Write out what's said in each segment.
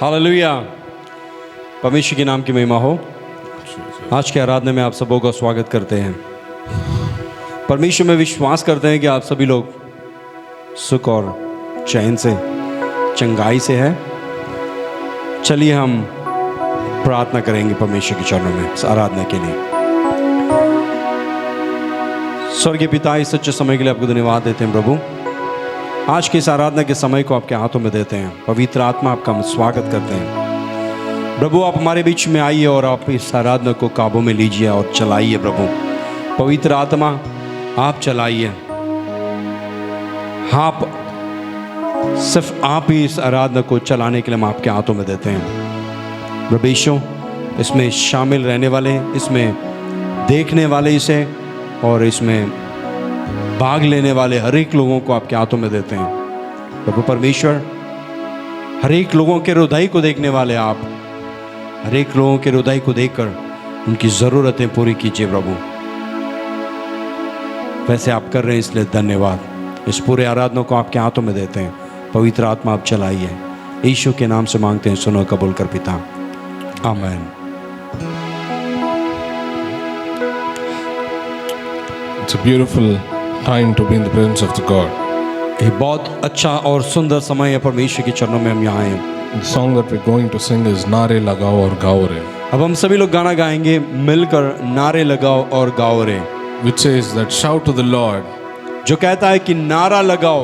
Hallelujah. परमेश्वर के नाम की महिमा हो। आज के आराधना में आप सबों का स्वागत करते हैं। परमेश्वर में विश्वास करते हैं कि आप सभी लोग सुख और चैन से, चंगाई से है। चलिए हम प्रार्थना करेंगे परमेश्वर के चरणों में इस आराधना के लिए। स्वर्गीय पिता, इस सच्चे समय के लिए आपको धन्यवाद देते हैं प्रभु। आज के इस आराधना के समय को आपके हाथों में देते हैं। पवित्र आत्मा, आपका हम स्वागत करते हैं प्रभु। आप हमारे बीच में आइए और आप इस आराधना को काबू में लीजिए और चलाइए प्रभु। पवित्र आत्मा, आप चलाइए। आप सिर्फ आप ही इस आराधना को चलाने के लिए हम आपके हाथों में देते हैं प्रभु यीशु। इसमें शामिल रहने वाले, इसमें देखने वाले, इसे और इसमें भाग लेने वाले हर एक लोगों को आपके हाथों में देते हैं प्रभु परमेश्वर। हर एक लोगों के हृदय को देखने वाले आप, हर एक लोगों के हृदय को देखकर उनकी ज़रूरतें पूरी कीजिए प्रभु। वैसे आप कर रहे हैं, इसलिए धन्यवाद। इस पूरे आराधना को आपके हाथों में देते हैं। पवित्र आत्मा, आप चलाइए। यीशु के नाम से मांगते हैं, सुनो कबूल कर पिता, आमीन। It's a beautiful time to be in the presence of the God. ये बहुत अच्छा और सुंदर समय है परमेश्वर के चरणों में हम यहाँ हैं। The song that we're going to sing is नारे लगाओ और गाओ रे, अब हम सभी लोग गाना गाएंगे मिलकर, नारे लगाओ और गाओ रे, which says that shout to the Lord जो कहता है कि नारा लगाओ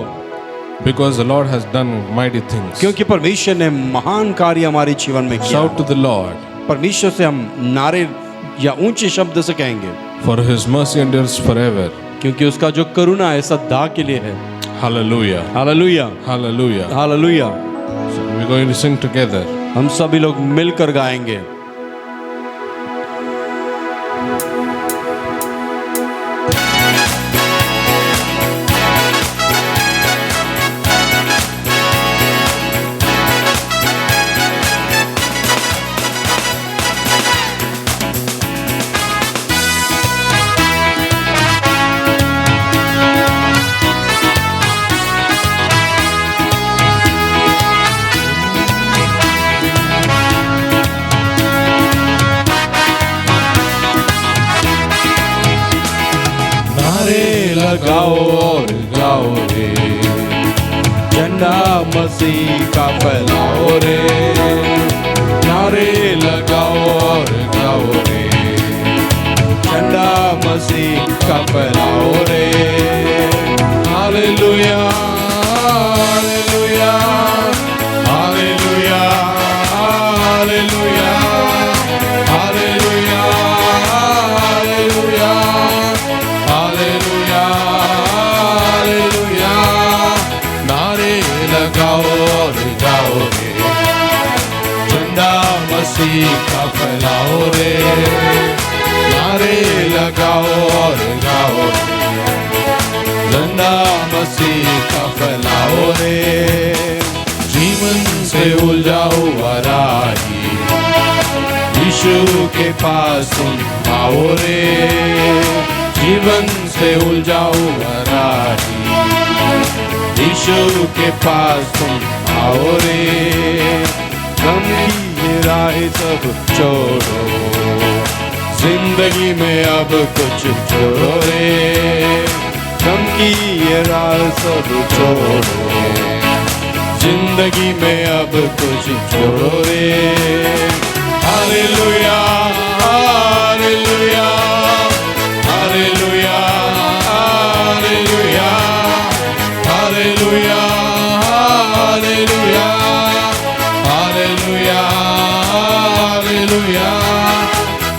because the Lord has done mighty things. क्योंकि परमेश्वर ने महान कार्य हमारे जीवन में किया। Shout to the Lord परमेश्वर से हम नारे या ऊंचे शब्द से कहेंगे, for His mercy endures forever. क्योंकि उसका जो करुणा है सदा के लिए है। Hallelujah. Hallelujah, Hallelujah. Hallelujah. So we're going to sing together. हम सभी लोग मिलकर गाएंगे। लगाओ और गाओ रे, झंडा मसीह का फैलाओ रे, नारे लगाओ और गाओ रे, झंडा मसीह का फैलाओ रे। Hallelujah, hallelujah, hallelujah, hallelujah, hallelujah, hallelujah, hallelujah, hallelujah. नारे लगाओ और गाओ रे, झंडा मसीह का फैलाओ रे, नारे लगाओ और गाओ रे, झंडा मसीह का फैलाओ रे। जीवन से उलझा हुआ राही, यीशु के पास तुम आओ रे। जीवन से उलझा हुआ राही, यीशु के पास तुम आओ रे। गम की ये राहें सब छोड़ो, जिंदगी में अब कुछ छोड़ो रे, गम की ये राह सब छोड़ो, जिंदगी में अब कुछ छोड़ो रे। Hallelujah, hallelujah, hallelujah, hallelujah, hallelujah, hallelujah, hallelujah, hallelujah.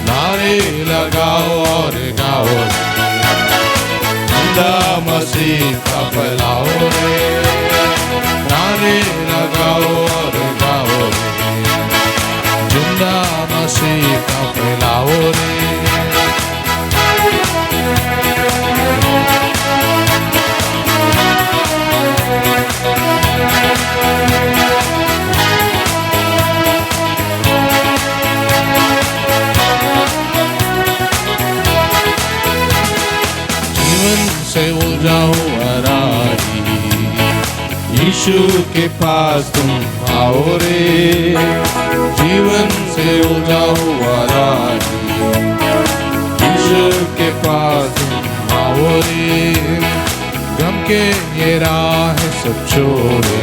नारे लगाओ और गाओ, झंडा मसीह का फैलाओ रे, नारे लगाओ और गाओ रे, झंडा मसीह का फैलाओ रे। जीवन से उलझा हुआ राही, यीशु के पास तुम आओ रे, जीवन से उलझा हुआ राही। यीशु के पास तुम आओ रे, गम के ये राह सब छोड़े,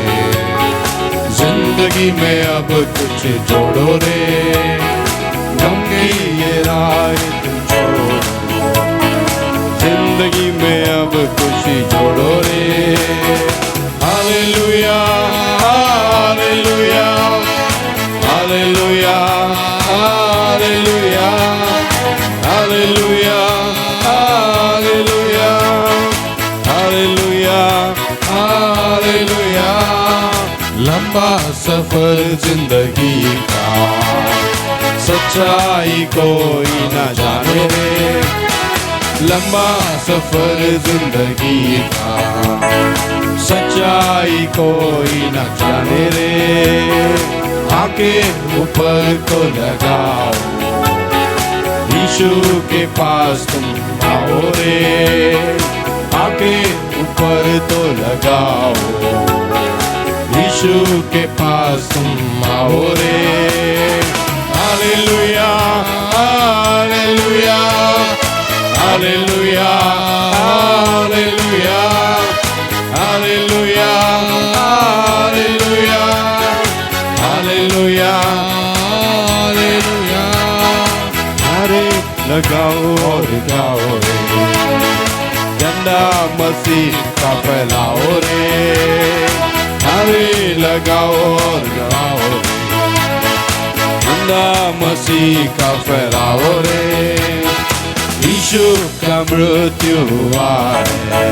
जिंदगी में अब कुछ जोड़ो रे, गम की ये राह तुम छोड़ो, जिंदगी में अब कुछ जोड़ो रे। Hallelujah hallelujah hallelujah hallelujah hallelujah hallelujah hallelujah hallelujah. लंबा सफर जिंदगी का, सच्चाई कोई ना जाने रे, लंबा सफर जिंदगी का, सच्चाई कोई न जाने रे। आके ऊपर को लगाओ, यीशु के पास तुम आओ रे, आके ऊपर तो लगाओ, यीशु के पास तुम आओ रे। Hallelujah hallelujah hallelujah hallelujah hallelujah hallelujah hallelujah hallelujah. अरे लगाओ और गाओ रे, झंडा मसीह का फैलाओ रे, अरे लगाओ और गाओ रे, झंडा मसीह का फैलाओ रे। यीशु का मृत्यु हुआ है,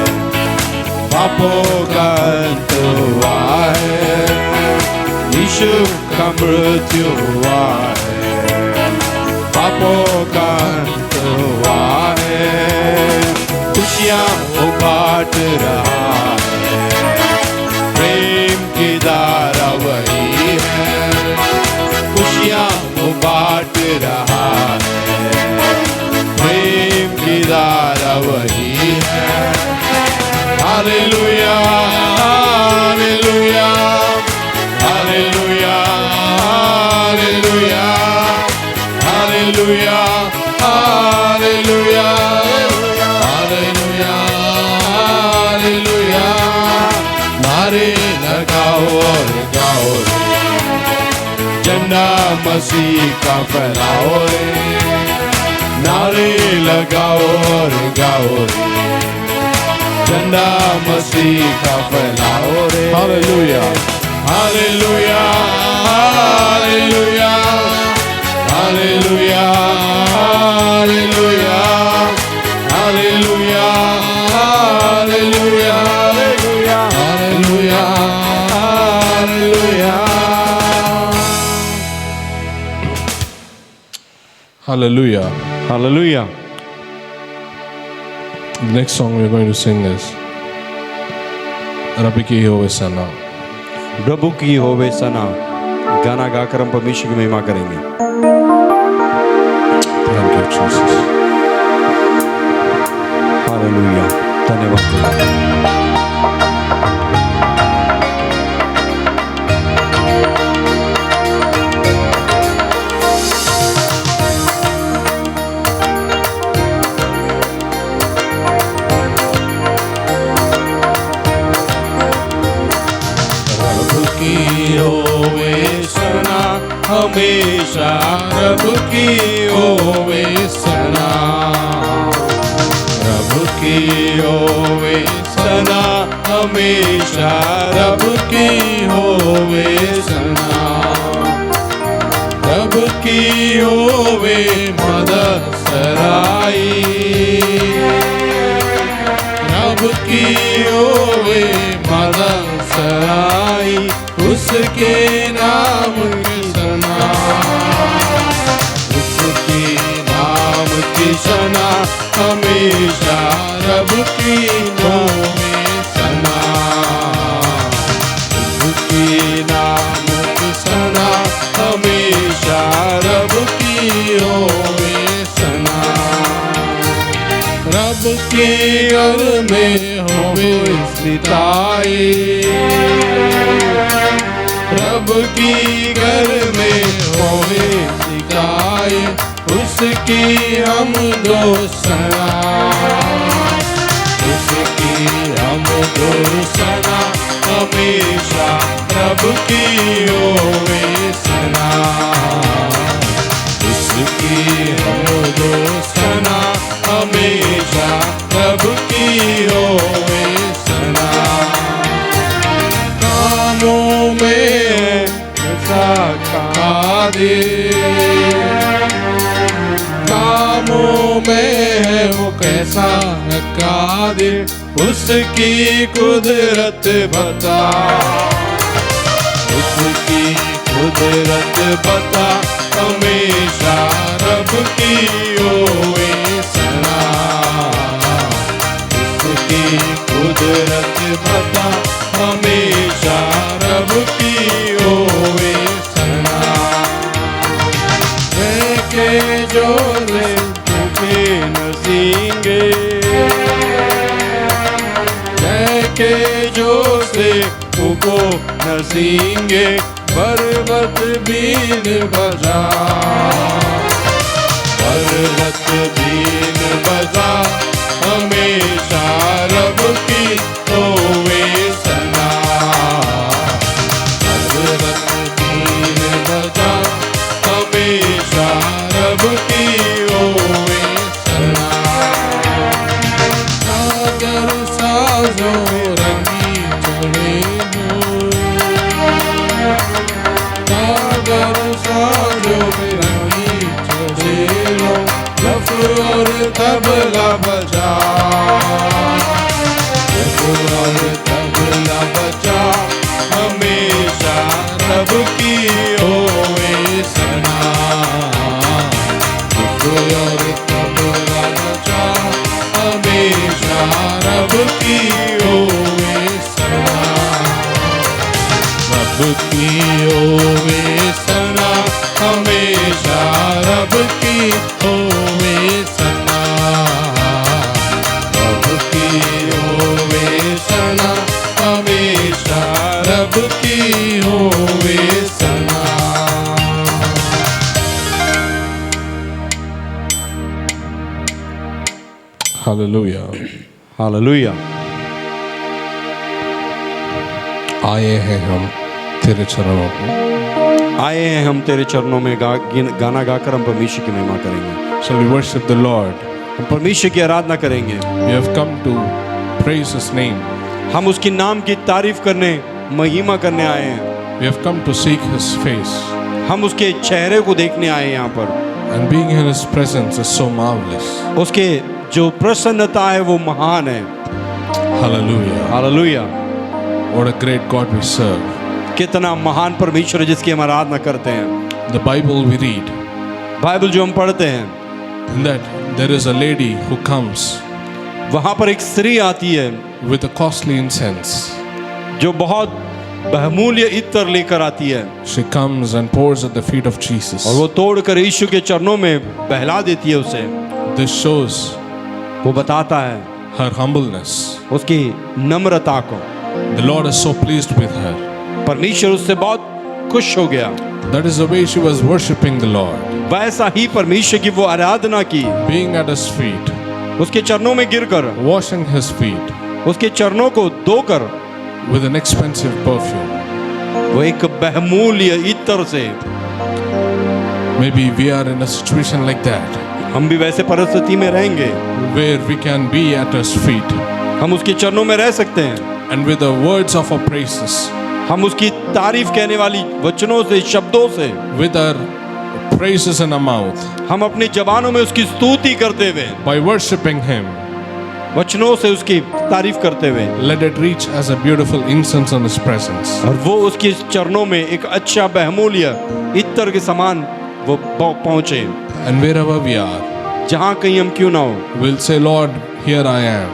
पापों का अंत हुआ है, यीशु का मृत्यु हुआ है, पापों का अंत हुआ है। खुशियाँ वो बांट रहा है, प्रेम की धारा वही है, खुशियाँ वो बांट रहा है, प्रेम की धारा वही है। Hallelujah hallelujah hallelujah hallelujah hallelujah hallelujah hallelujah hallelujah. नारे लगाओ और गाओ रे, झंडा मसीह का फैलाओ रे, नारे लगाओ और गाओ रे, झंडा मसीह का फैलाओ रे। Hallelujah hallelujah hallelujah hallelujah hallelujah hallelujah hallelujah hallelujah hallelujah. Hallelujah. Hallelujah. The next song we're going to sing is Rabbi ki hove sana. प्रभु की होवे सना, गाना गाकर हम परमेश्वर की महिमा करेंगे। Thank you, Jesus. हालेलुया, धन्यवाद। हमेशा प्रभु की होवे सना, प्रभु की होवे सना, हमेशा प्रभु की होवे सना, प्रभु की होवे मदद सराई, प्रभु की होवे मदद सराई, उसके नाम की सना, उसके नाम की सना, हमेशा रब की होवे सना, उसके नाम की सना, हमेशा रब की होवे सना, रब सबके घर में होवे सिताए, रब की घर में होवे सिताए, उसकी हम दोसना, उसकी हम दोसना, हमेशा रब की होवे सना, उसकी हम दोसना, हमेशा रब की होवे सना। कामों में ऐसा कादिर, कामों में है वो कैसा है कादिर, उसकी कुदरत बता, उसकी कुदरत बता, हमेशा रब की होवे सना, उसकी कुदरत बता, हमेशा रब की होवे सना। के जो ले के नसींगे, के जो से को नसींगे, पर्वत बीन बजा, पर्वत बीन बजा, हमेशा रब की होवे सना, पर्वत बीन बजा, हमेशा रब की होवे सना। सागर साजो रंगी चढ़े हो, सागर साजो रंगी चढ़े हो, लफ और तबला बजा, लफ और तबला बजा, हमेशा रब की होवे सना, लफ और तबला बजा, हमेशा रब की होवे सना, रब की होवे सना, हमेशा रब की होवे सना, रब की होवे सना, हमेशा रब की होवे सना। Hallelujah, hallelujah. आए हैं हम तेरे चरणों में, आए हैं हम तेरे चरणों में, गाना गाकर हम परमेश्वर की महिमा करेंगे। shall we worship the Lord? हम परमेश्वर की आराधना करेंगे। We have come to praise His name. हम उसकी नाम की तारीफ करने, महिमा करने आए हैं। We have come to seek His face, हम उसके चेहरे को देखने आए हैं यहाँ पर। and being in His presence is so marvelous. उसके जो प्रसन्नता है वो महान है। Hallelujah. Hallelujah. What a great God we serve. कितना महान परमेश्वर है जिसकी हम आराधना करते हैं। The Bible we read, Bible जो हम पढ़ते हैं, in that there is a lady who comes वहाँ पर एक स्त्री आती है with a costly incense. जो बहुत बहुमूल्य इत्र लेकर आती है, She comes and pours at the feet of Jesus. और वो तोड़कर यीशु के चरणों में बहला देती है उसे। This shows वो बताता है her humbleness. उसकी नम्रता को। The Lord is so pleased with her. परमेश्वर उससे बहुत खुश हो गया। That is the way she was worshiping the Lord, वैसा ही परमेश्वर की वो आराधना की, being at His feet, उसके चरणों में गिरकर, washing His feet उसके चरणों को धोकर, with an expensive perfume. वो एक बहुमूल्य इत्र से। Maybe we are in a situation like that, हम भी वैसे परिस्थिति में रहेंगे, where we can be at His feet, हम उसके चरणों में रह सकते हैं, and with the words of our praises, हम उसकी तारीफ कहने वाली वचनों से, शब्दों से, with our praises in our mouth, हम अपनी जबानों में उसकी स्तुति करते हुए, by worshiping Him, वचनों से उसकी तारीफ करते हुए, let it reach as a beautiful incense in His presence. और वो उसके चरणों में एक अच्छा बहुमूल्य इत्र के समान वो पहुंचे। And wherever we are, जहाँ कहीं हम क्यों ना हो, we'll say, Lord, here I am,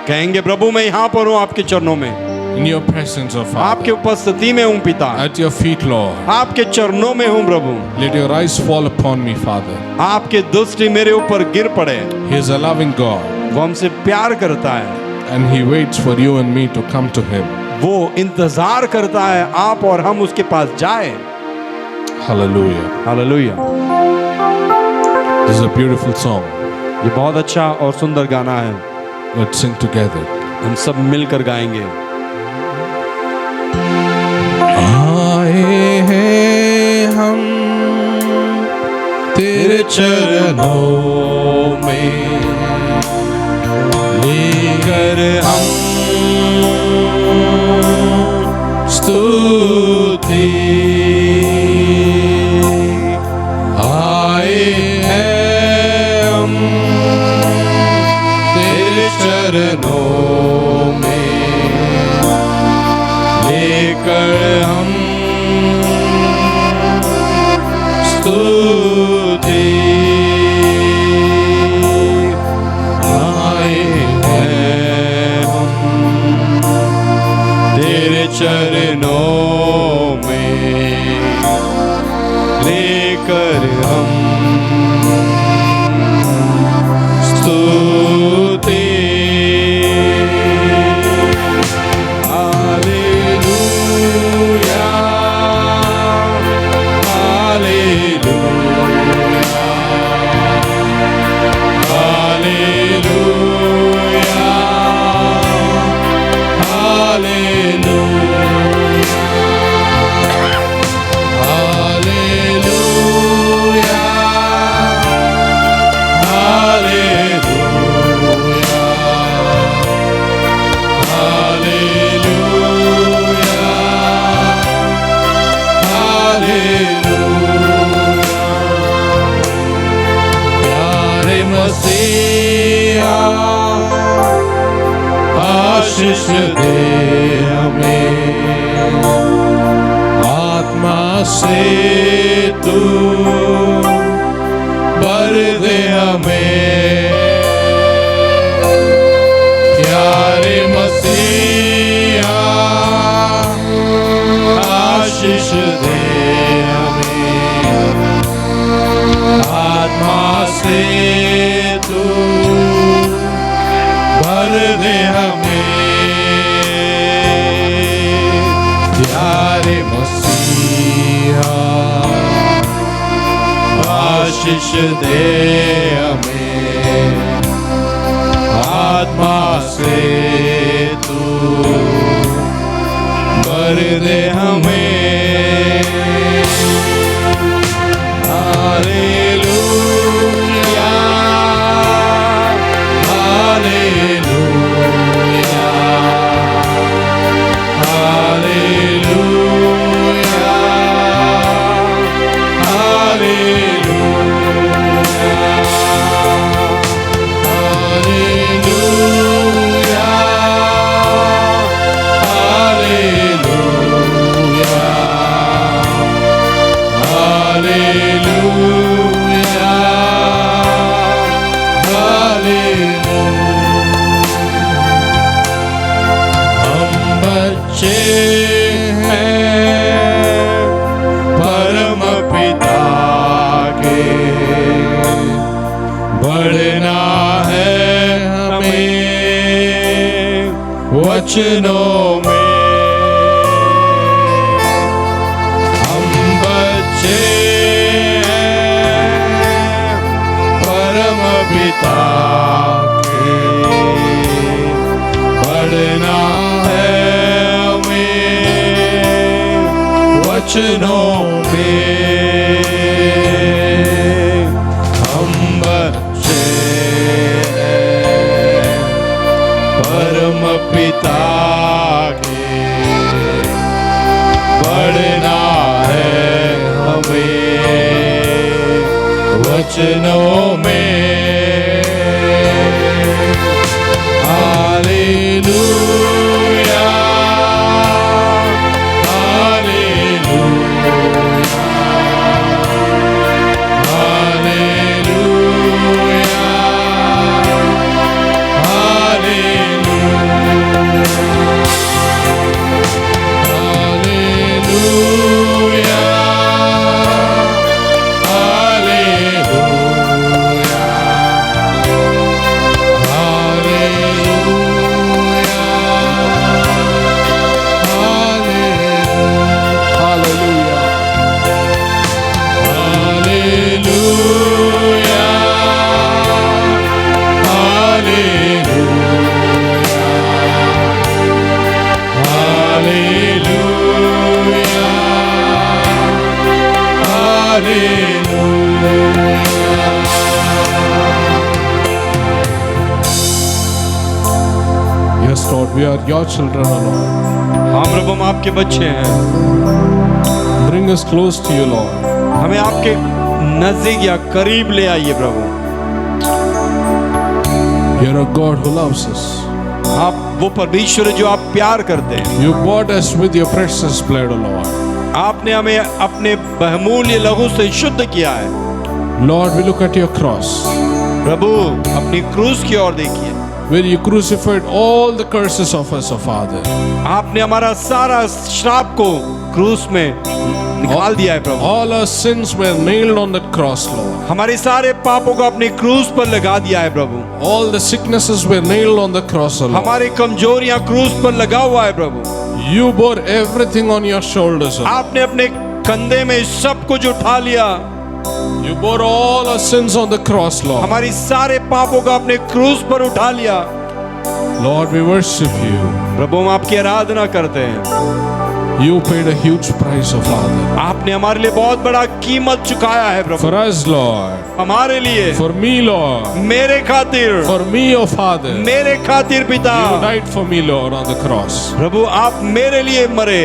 कहेंगे प्रभु मैं यहाँ पर हूँ आपके चरणों में, in your presence, O आपके Father, उपस्थिति में हूँ पिता, at your feet, Lord. आपके चरणों में हूँ प्रभु, Let your eyes fall upon me, Father. आपके दृष्टि मेरे ऊपर गिर पड़े। He is a loving God. वो हमसे प्यार करता है, and He waits for you and me to come to Him. वो इंतजार करता है आप और हम उसके पास जाए। Hallelujah. Hallelujah. This is a beautiful song. ये बहुत अच्छा और सुंदर गाना है। Let's sing together. हम सब मिलकर गाएंगे। आए हैं हम तेरे चरणों में, लेकर हम स्तुति। आए हैं हम तेरे चरणों में, लेकर हम स्तुति। आए हैं हम तेरे चरणों में, लेकर हम स्तुति। हालेलुया, हालेलुया, हालेलुया, हालेलुया, प्यारे मसीहा आशीष दे हमें, आत्मा से तू भर दे हमें। प्यारे मसीहा आशीष दे हमें, आत्मा से तू भर दे हमें। प्यारे मसीहा आशीष दे हमें, आत्मा से तू भर दे हमें। हालेलुया, हालेलुया, हालेलुया, हम बच्चे हैं परम पिता के, बढ़ना है हमें वचनों में। हम बच्चे हैं परम पिता के, बढ़ना है हमें वचनों में। हम बच्चे हैं परम पिता के, बढ़ना है हमें वचनों में। Hallelujah, hallelujah, hallelujah, hallelujah, hallelujah, Lord, we are your children, O Lord. हाँ प्रभु हम आपके बच्चे हैं, Bring us close to you, Lord. हमें आपके नजदीक या करीब ले आइए प्रभु। You're a God who loves us. आप वो परमेश्वर है जो आप प्यार करते हैं। You bought us with your precious blood, O Lord. आपने हमें अपने बहुमूल्य लहू से शुद्ध किया है। Lord, we look at your cross, प्रभु अपनी क्रूस की ओर देखिए, where you crucified all the curses of us, O Father. आपने हमारा सारा श्राप को क्रूस में निकाल दिया है प्रभु। All our sins were nailed on that cross, Lord. हमारे सारे पापों को अपनी क्रूस पर लगा दिया है प्रभु। All the sicknesses were nailed on the cross, O Lord. हमारी कमजोरियां क्रूस पर लगा हुआ है प्रभु। You bore everything on your shoulders, O Lord. आपने अपने कंधे में सब कुछ उठा लिया। You bore all our sins on the cross, Lord. हमारी सारे पापों को अपने क्रूस पर उठा लिया। Lord, we worship you. प्रभु हम आपकी आराधना करते हैं। You paid a huge price, O Father. आपने हमारे लिए बहुत बड़ा कीमत चुकाया है प्रभु। For us, Lord. हमारे लिए, For me, Lord. मेरे खातिर, For me, O Father. मेरे खातिर पिता। You died for me, Lord, on the cross. प्रभु आप मेरे लिए मरे।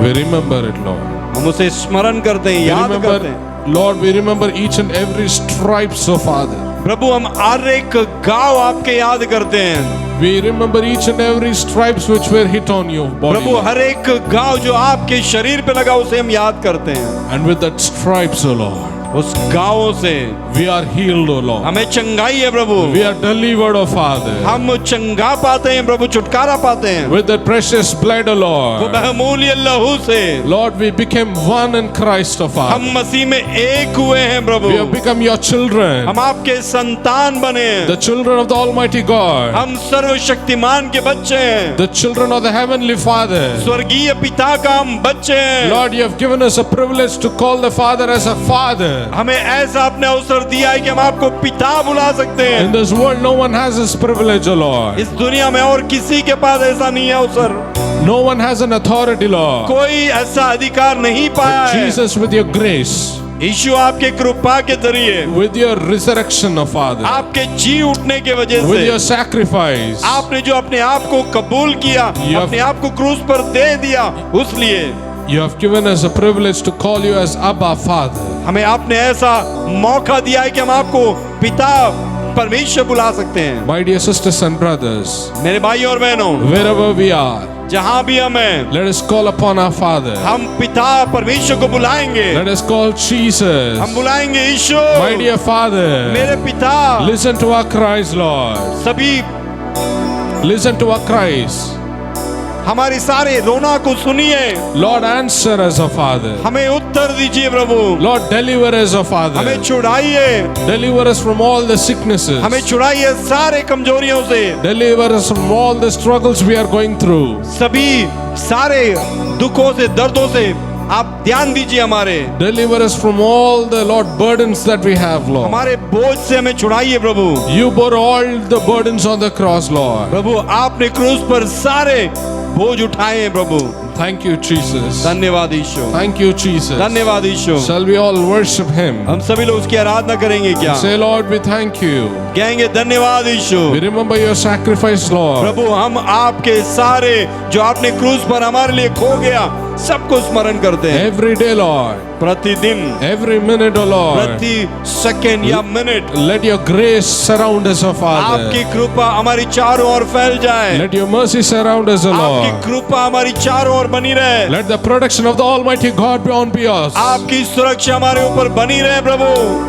We remember it, Lord. हम उसे स्मरण करते हैं, We याद remember, करते हैं। Lord, we remember each and every stripes, O Father. प्रभु हम हर एक घाव आपके याद करते हैं। We remember each and every stripes which were hit on your body. प्रभु हर एक घाव जो आपके शरीर पे लगा उसे हम याद करते हैं। And with that stripes, O Lord, उस घावों से we are healed, O Lord. हमें चंगाई है प्रभु। We are delivered, O Father. हम चंगा पाते हैं प्रभु, छुटकारा पाते हैं With the precious blood, O वो Lord. बहुमूल्य लहू से। Lord, we became one in Christ, O Father. हम मसीह में एक हुए हैं प्रभु। We have become your children. हम आपके संतान बने हैं। The children of the Almighty God. हम सर्वशक्तिमान के बच्चे हैं। The children of the Heavenly Father. स्वर्गीय पिता का हम बच्चे हैं। Lord, you have given us a privilege to call the Father as a Father. हमें ऐसा आपने अवसर दिया है कि हम आपको पिता बुला सकते In हैं। this world, no one has this privilege, O Lord. इस दुनिया में और किसी के पास ऐसा नहीं है अवसर। No one has an authority, Lord. कोई ऐसा अधिकार नहीं पाया है। Jesus, with your grace, यीशु आपके कृपा के जरिए, with your resurrection, O Father, आपके जी उठने के वजह with your से, sacrifice, आपने जो अपने आप को कबूल किया, You have- अपने आप को क्रूस पर दे दिया, उसलिए you have given us a privilege to call you as Abba, Father. हमें आपने ऐसा मौका दिया है कि हम आपको पिता परमेश्वर बुला सकते हैं। My dear sisters and brothers, मेरे भाई और बहनों, wherever we are, जहां भी हम हैं, let us call upon our Father. हम पिता परमेश्वर को बुलाएंगे। Let us call Jesus. हम बुलाएंगे यीशु, My dear Father, मेरे पिता। listen to our cries, Lord. सभी Listen to our cries. हमारे सारे रोना को सुनिए। Lord, answer us, O Father. हमें उत्तर दीजिए प्रभु। Lord, deliver us, O Father. हमें छुड़ाइए, Deliver us from all the sicknesses. हमें छुड़ाइए सारे कमजोरियों से, Deliver us from all the struggles we are going through. सभी सारे दुखों से, दर्दों से आप ध्यान दीजिए हमारे। Deliver us from all the, Lord, burdens that we have, Lord. हमारे बोझ से हमें छुड़ाइए प्रभु। You bore all the burdens on the cross, Lord. प्रभु आपने क्रूस पर सारे बोझ उठाए हैं प्रभु। Thank you, Jesus. धन्यवाद यीशु, Thank you, Jesus. धन्यवाद यीशु। Shall we all worship Him? हम सभी लोग उसकी आराधना करेंगे क्या? Say, Lord, we thank you. कहेंगे धन्यवाद यीशु। We remember your sacrifice, Lord. प्रभु हम आपके सारे जो आपने क्रूस पर हमारे लिए खो गया सबको स्मरण करते हैं। Every day, Lord. प्रतिदिन, Every minute, O Lord. प्रति सेकंड या minute Let your grace surround us, O Father. आपकी कृपा हमारी चारों ओर फैल जाए। Let your mercy surround us, O आपकी Lord. कृपा हमारी चारों ओर बनी रहे। Let the protection of the Almighty God be on us. आपकी सुरक्षा हमारे ऊपर बनी रहे प्रभु।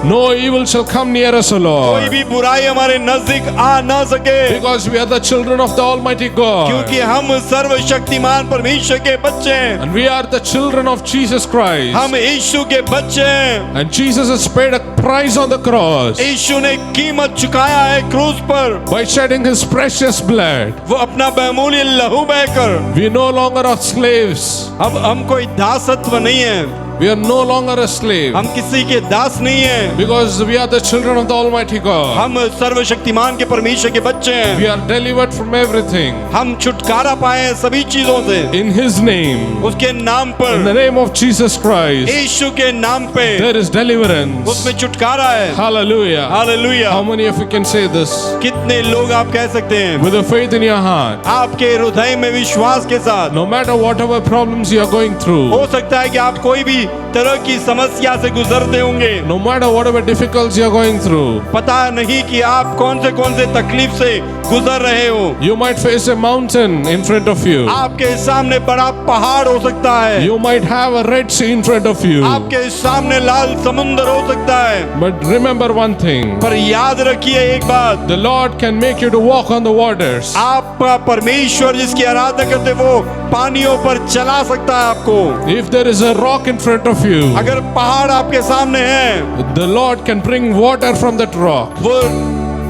No evil shall come near us, O कोई Lord. भी बुराई हमारे नजदीक आ ना सके, Because we are the children of the Almighty God. क्योंकि हम सर्वशक्तिमान परमेश्वर के बच्चे हैं। And we are the children of Jesus Christ. हम यीशु के बच्चे हैं। And Jesus has paid a price on the cross यीशु ने कीमत चुकाया है क्रूस पर। by shedding His precious blood. वो अपना बहुमूल्य लहू बहकर, We no longer are slaves. अब हम कोई दासत्व नहीं है। We are no longer a slave हम किसी के दास नहीं हैं, because we are the children of the Almighty God. हम सर्वशक्तिमान के परमेश्वर के बच्चे हैं। We are delivered from everything हम छुटकारा पाए हैं सभी चीजों से in His name. उसके नाम In पर, the name of Jesus Christ, यीशु के नाम पे there is deliverance. उसमें छुटकारा है। Hallelujah. Hallelujah. How many of you can say this कितने लोग आप कह सकते हैं with a faith in your heart? आपके हृदय में विश्वास के साथ? No matter whatever problems you are going through, हो सकता है कि आप कोई भी तरह की समस्या से गुजरते होंगे, no matter whatever difficulties you are going through, पता नहीं कि आप कौन से तकलीफ से गुजर रहे हो। you might face a mountain in front of you. आपके सामने बड़ा पहाड़ हो सकता है, You might have a Red Sea in front of you. आपके सामने लाल समुंदर हो सकता है, But remember one thing, पर याद रखिए एक बात, the Lord can make you to walk on the waters. आपका परमेश्वर जिसकी आराधना करते वो पानियों पर चला सकता है आपको। If there is a rock in front of you, अगर पहाड़ आपके सामने है, the Lord can bring water from that rock. वो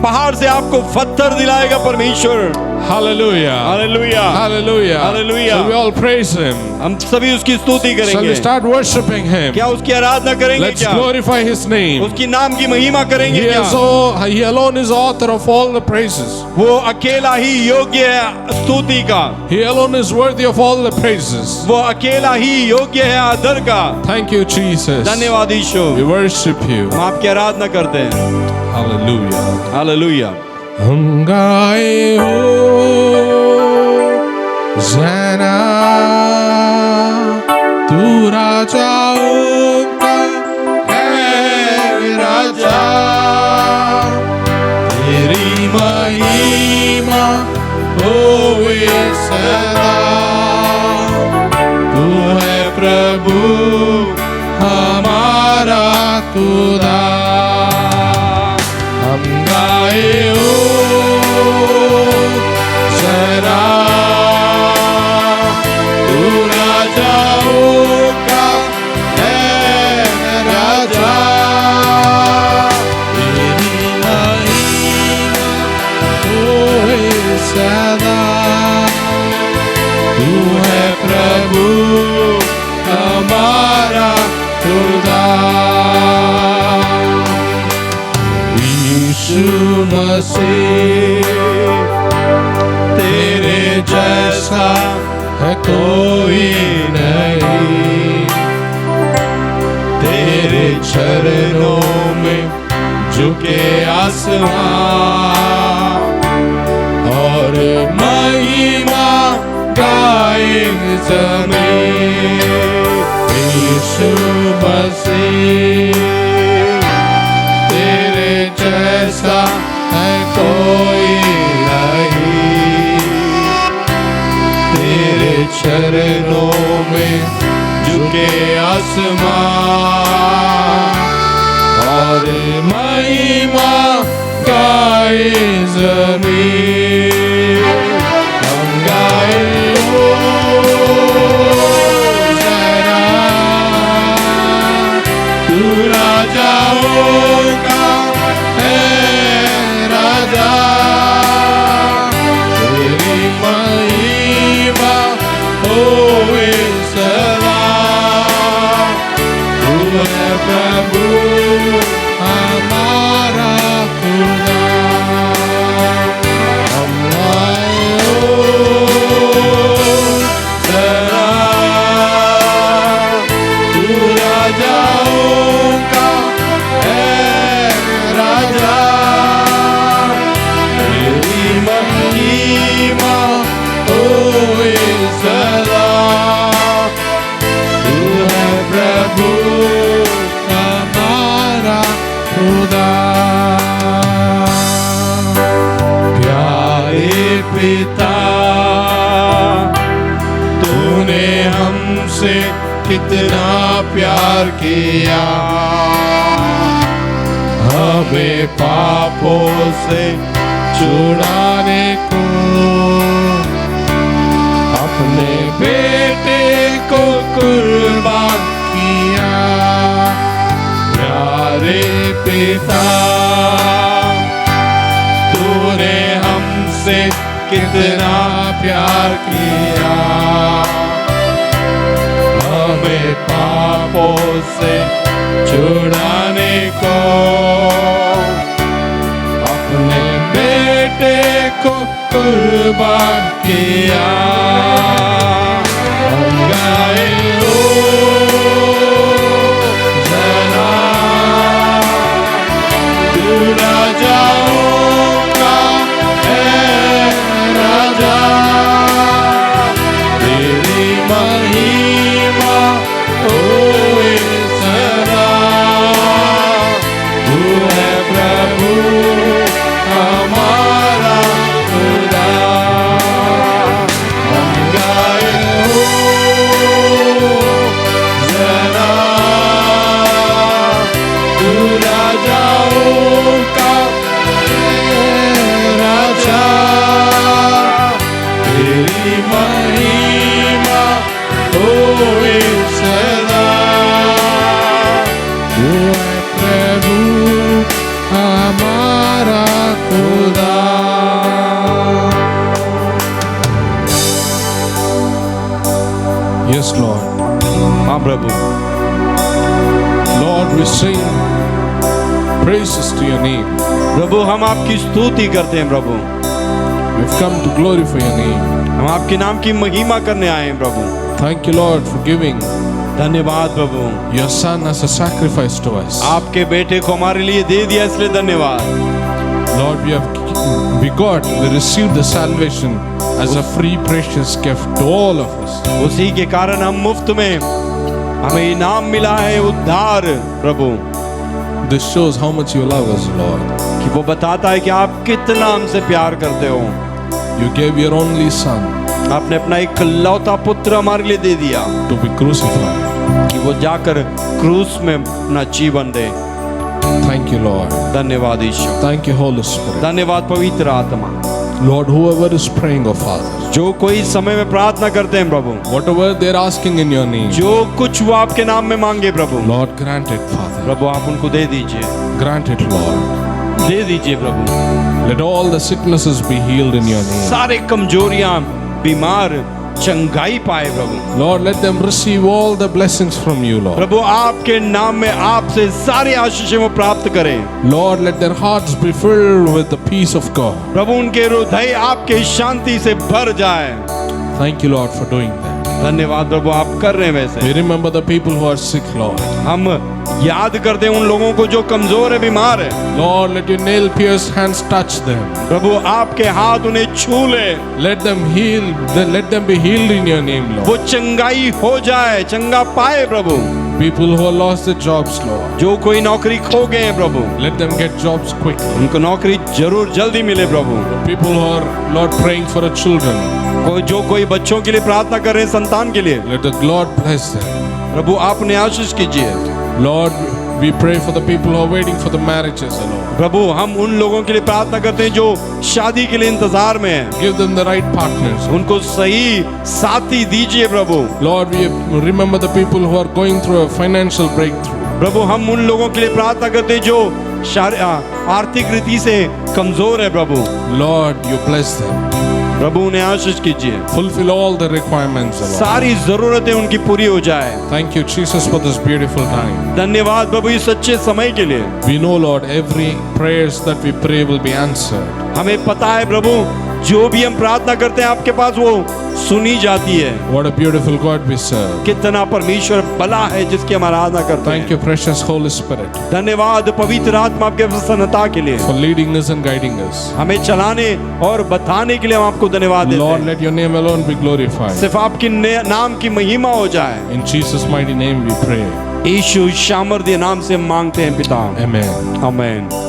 पहाड़ से आपको पत्थर दिलाएगा परमेश्वर। Hallelujah. Hallelujah, Hallelujah. Hallelujah. So we all praise Him. हम सभी उसकी स्तुति Shall करेंगे। we start worshiping Him? क्या उसकी आराधना करेंगे? Let's क्या glorify His name. उसकी नाम की महिमा करेंगे? He क्या is He alone is author of all the praises. वो अकेला ही योग्य है स्तुति का, He alone is worthy of all the praises. वो अकेला ही योग्य है आदर का। Thank you, Jesus. धन्यवाद यीशु, We worship you. हम आपकी आराधना करते हैं। Hallelujah. हालेलुया। हम गाए हो ज़ना, तू राजाओं का है राजा, तेरी महिमा होए सदा, तू है प्रभु हमारा खुदा। हम गाए हो ज़रा, तू राजाओं का है राजा, तेरी महिमा होए सदा, तू है प्रभु हमारा खुदा। यीशु मसीह तेरे जैसा है कोई नहीं, तेरे चरणों में झुके आसमां और महिमा गाए ज़मीन। यीशु मसीह तेरे जैसा है कोई नहीं, तेरे चरणों में झुके आसमां और महिमा गाए ज़मीन। हम गाए हो ज़रा, तू राजाओं का है राजा, तेरी महिमा होए सदा, तू है प्रभु हमारा खुदा। हम आए हो ज़रा, तू राजाओं का है राजा, तेरी महिमा होए सदा, तू है प्रभु हमारा खुदा। प्यारे पिता, तूने हमसे कितना प्यार किया, हमें पापों से छुड़ाने को अपने बेटे को कुर्बान किया। प्यारे पिता, तूने हमसे कितना प्यार किया, हमें पापों से छुड़ाने को, अपने बेटे को कुर्बान किया। हम गाए हो जना, तू राजाओं का है राजा, तेरी महिमा होए सदा। तू है प्रभु हमारा खुदा। हम गाए हो जना, तू राजाओं का राजा, तेरी महिमा होए सदा। तू है प्रभु हमारा खुदा। Yes, Lord. हाँ प्रभु, Lord, we sing praises to your name. प्रभु हम आपकी स्तुति करते हैं प्रभु, We've come to glorify your name. हम आपके नाम की महिमा करने आए हैं प्रभु। Thank you, Lord, for giving धन्यवाद प्रभु, your son as a sacrifice to us. आपके बेटे को हमारे लिए दे दिया, इसलिए धन्यवाद। Lord, we received the salvation as a free precious gift to all of us. उसी के कारण हम मुफ्त में, हमें इनाम मिला है उद्धार प्रभु। This shows how much you love us, Lord. कि वो बताता है कि आप कितना हमसे प्यार करते हो। You gave your only son आपने अपना एक इकलौता पुत्र हमारे लिए दे दिया to be crucified. कि वो जाकर क्रूस में अपना जीवन दे। Thank you, Lord. धन्यवाद ईश्वर, Thank you, Holy Spirit. धन्यवाद पवित्र आत्मा। Lord, whoever is praying, oh Father, जो कोई समय में प्रार्थना करते हैं प्रभु, whatever they're asking in your name, जो कुछ वो आपके नाम में मांगे प्रभु, Lord, grant it, Father. प्रभु आप उनको दे दीजिए, Grant it, Lord. दे दीजिए प्रभु। Let all the sicknesses be healed in your name. सारे कमजोरियां, बीमार चंगाई पाए प्रभु। Lord, let them receive all the blessings from you, Lord. प्रभु आपके नाम में आपसे सारे आशीषें वो प्राप्त करें। Lord, let their hearts be filled with the peace of God. प्रभु उनके हृदय आपके शांति से भर जाए। Thank you, Lord, for doing that. धन्यवाद प्रभु, आप कर रहे हैं वैसे। We remember the people who are sick, Lord. हम याद करते हैं उन लोगों को जो कमजोर है, बीमार है। Lord, let your nail-pierced hands touch them. प्रभु आपके हाथ उन्हें छू ले, Let them heal. Let them be healed in your name, Lord. वो चंगाई हो जाए, चंगा पाए प्रभु। People who have lost their jobs, Lord. जो कोई नौकरी खो गए हैं प्रभु, Let them get jobs quickly. उनको नौकरी जरूर जल्दी मिले प्रभु। People who are, Lord, praying for their children. कोई बच्चों के लिए प्रार्थना कर रहे हैं, संतान के लिए, Let the Lord bless them. प्रभु आपने आशीष कीजिए। Lord, we pray for the people who are waiting for the marriages, Lord. प्रभु हम उन लोगों के लिए प्रार्थना करते हैं जो शादी के लिए इंतजार में हैं, Give them the right partners. उनको सही साथी दीजिए प्रभु। Lord, we remember the people who are going through a financial breakthrough. प्रभु हम उन लोगों के लिए प्रार्थना करते हैं जो आर्थिक रीति से कमजोर है प्रभु। Lord, you bless them. प्रभु उन्हें आशीष कीजिए, Fulfill all the requirements, Lord. सारी जरूरतें उनकी पूरी हो जाए। Thank you, Jesus, for this beautiful time. धन्यवाद प्रभु इस अच्छे समय के लिए। We know, Lord, every prayers that we pray will be answered. हमें पता है प्रभु, जो भी हम प्रार्थना करते हैं आपके पास वो सुनी जाती है। What a beautiful God we serve. कितना परमेश्वर भला है जिसकी हम आराधना करते Thank हैं। you, precious Holy Spirit, धन्यवाद पवित्र आत्मा आपके प्रसन्नता के लिए, for leading us and guiding us. हमें चलाने और बताने के लिए हम आपको धन्यवाद देते Lord, हैं। let your name alone be glorified. सिर्फ आपकी नाम की महिमा हो जाए। In Jesus' mighty name we pray. यीशु सामर्थ्य नाम से मांगते हैं पिता, Amen. आमीन।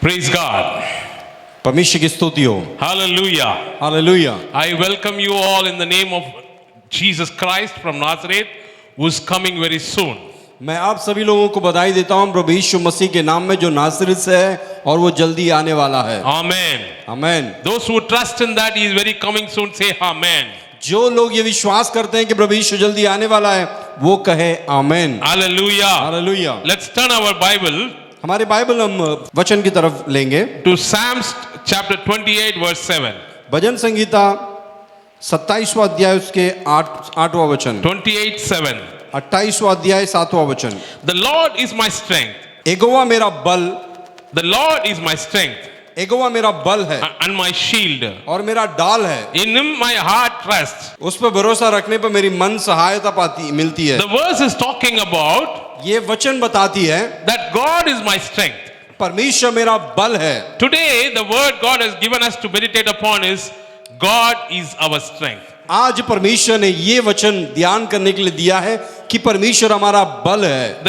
Praise God. परमेश्वर की स्तुति हो। Hallelujah. Hallelujah. I welcome you all in the name of Jesus Christ from Nazareth, who is coming very soon. मैं आप सभी लोगों को बधाई देता हूं प्रभु यीशु मसीह के नाम में, जो नासरत से है और वो जल्दी आने वाला है। Amen. आमीन। Those who trust in that he is very coming soon, say Amen. जो लोग ये विश्वास करते हैं कि प्रभु यीशु जल्दी आने वाला है, वो कहे आमीन। Hallelujah. Hallelujah. Let's turn our Bible हमारे बाइबल हम वचन की तरफ लेंगे। to Psalms chapter 28 verse 7. भजन संगीता 27वां अध्याय उसके 8वां वचन, 28:7. 28वां अध्याय 7वां वचन। The Lord is my strength. यहोवा मेरा बल, The Lord is my strength यहोवा मेरा बल है and my shield. और मेरा डाल है, In him my heart trusts. उस पर भरोसा रखने पर मेरी मन सहायता पाती मिलती है। The verse is talking about ये वचन बताती है that God is my strength. परमेश्वर मेरा बल है। Today, the word God has given us to meditate upon is God is our strength. आज परमेश्वर ने ये वचन ध्यान करने के लिए दिया है कि परमेश्वर हमारा बल है।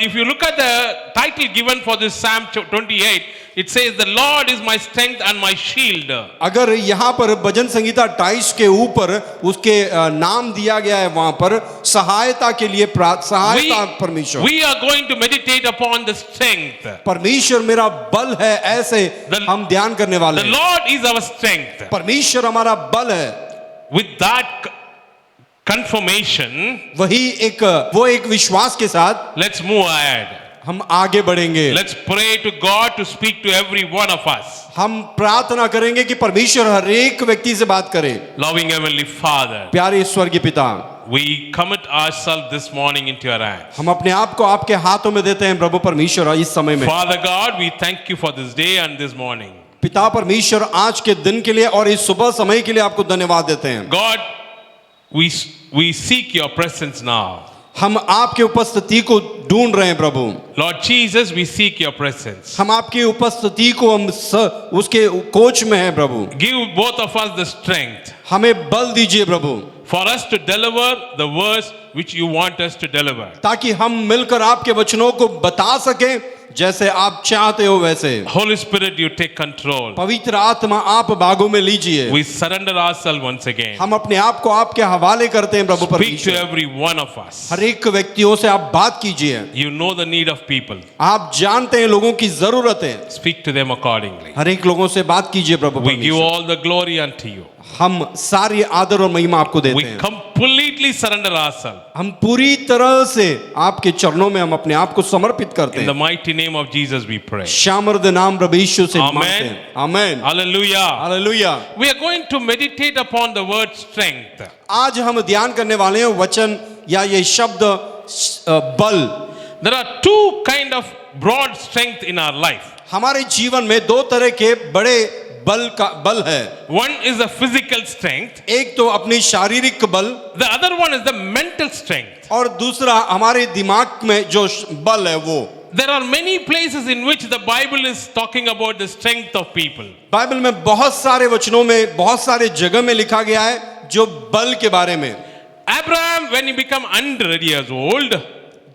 If you look at the title given for this Psalm 28, it says, "The Lord is my strength and my shield." अगर यहाँ पर भजन संगीता 28 के ऊपर उसके नाम दिया गया है, वहां पर सहायता के लिए सहायता परमेश्वर। We are going to meditate upon the strength. परमेश्वर मेरा बल है, ऐसे हम ध्यान करने वाले The हैं। Lord is our strength. परमेश्वर हमारा बल है। With that confirmation, वो एक विश्वास के साथ let's move ahead. हम आगे बढ़ेंगे। Let's pray to God to speak to every one of us. हम प्रार्थना करेंगे कि परमेश्वर हर एक व्यक्ति से बात करे। Loving Heavenly Father, प्यारे स्वर्गीय पिता, we commit ourselves this morning into your hands. हम अपने आप को आपके हाथों में देते हैं प्रभु परमेश्वर इस समय में। Father God, we thank you for this day and this morning. पिता परमेश्वर, आज के दिन के लिए और इस सुबह समय के लिए आपको धन्यवाद देते हैं। God, we seek your presence now. हम आपके उपस्थिति को ढूंढ रहे हैं प्रभु। Lord Jesus, we seek your presence. हम आपकी उपस्थिति को उसके कोच में हैं प्रभु। Give both of us the strength हमें बल दीजिए प्रभु, for us to deliver the words which you want us to deliver. ताकि हम मिलकर आपके वचनों को बता सकें जैसे आप चाहते हो वैसे। Holy Spirit, you take control. पवित्र आत्मा आप बागों में लीजिए। We surrender ourselves once again. हम अपने आप को आपके हवाले करते हैं प्रभु Speak to परमेश्वर। every one of us. हर एक व्यक्तियों से आप बात कीजिए। You know the need of people. आप जानते हैं लोगों की जरूरत है। Speak to them accordingly. हर एक लोगों से बात कीजिए प्रभु We give परमेश्वर। all the glory unto you. हम सारी आदर और महिमा आपको देते We हैं। completely surrender ourselves. हम पूरी तरह से आपके चरणों में हम अपने आप को समर्पित करते In the हैं। mighty name of Jesus we pray. शामर्द नाम प्रभु यीशु से Amen. मांगते हैं। आमेन। Hallelujah. Hallelujah. We are going to meditate upon the word strength. आज हम ध्यान करने वाले हैं वचन या ये शब्द बल। There are two kind of broad strength in our life. हमारे जीवन में दो तरह के बड़े बल है। One is the physical strength. एक तो अपनी शारीरिक बल, The other one is the mental strength. और दूसरा हमारे दिमाग में जो बल है वो। There are many places in which the Bible is talking about the strength of people. Bible में बहुत सारे वचनों में बहुत सारे जगह में लिखा गया है जो बल के बारे में। Abraham, when he became 100 years old,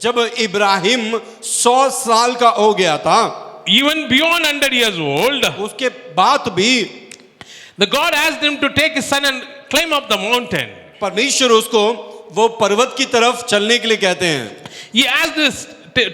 जब इब्राहिम 100 साल का हो गया था, even beyond 100 years old, उसके बाद भी the God asked him to take his son and climb up the mountain. परमेश्वर उसको वो पर्वत की तरफ चलने के लिए कहते हैं। He asked this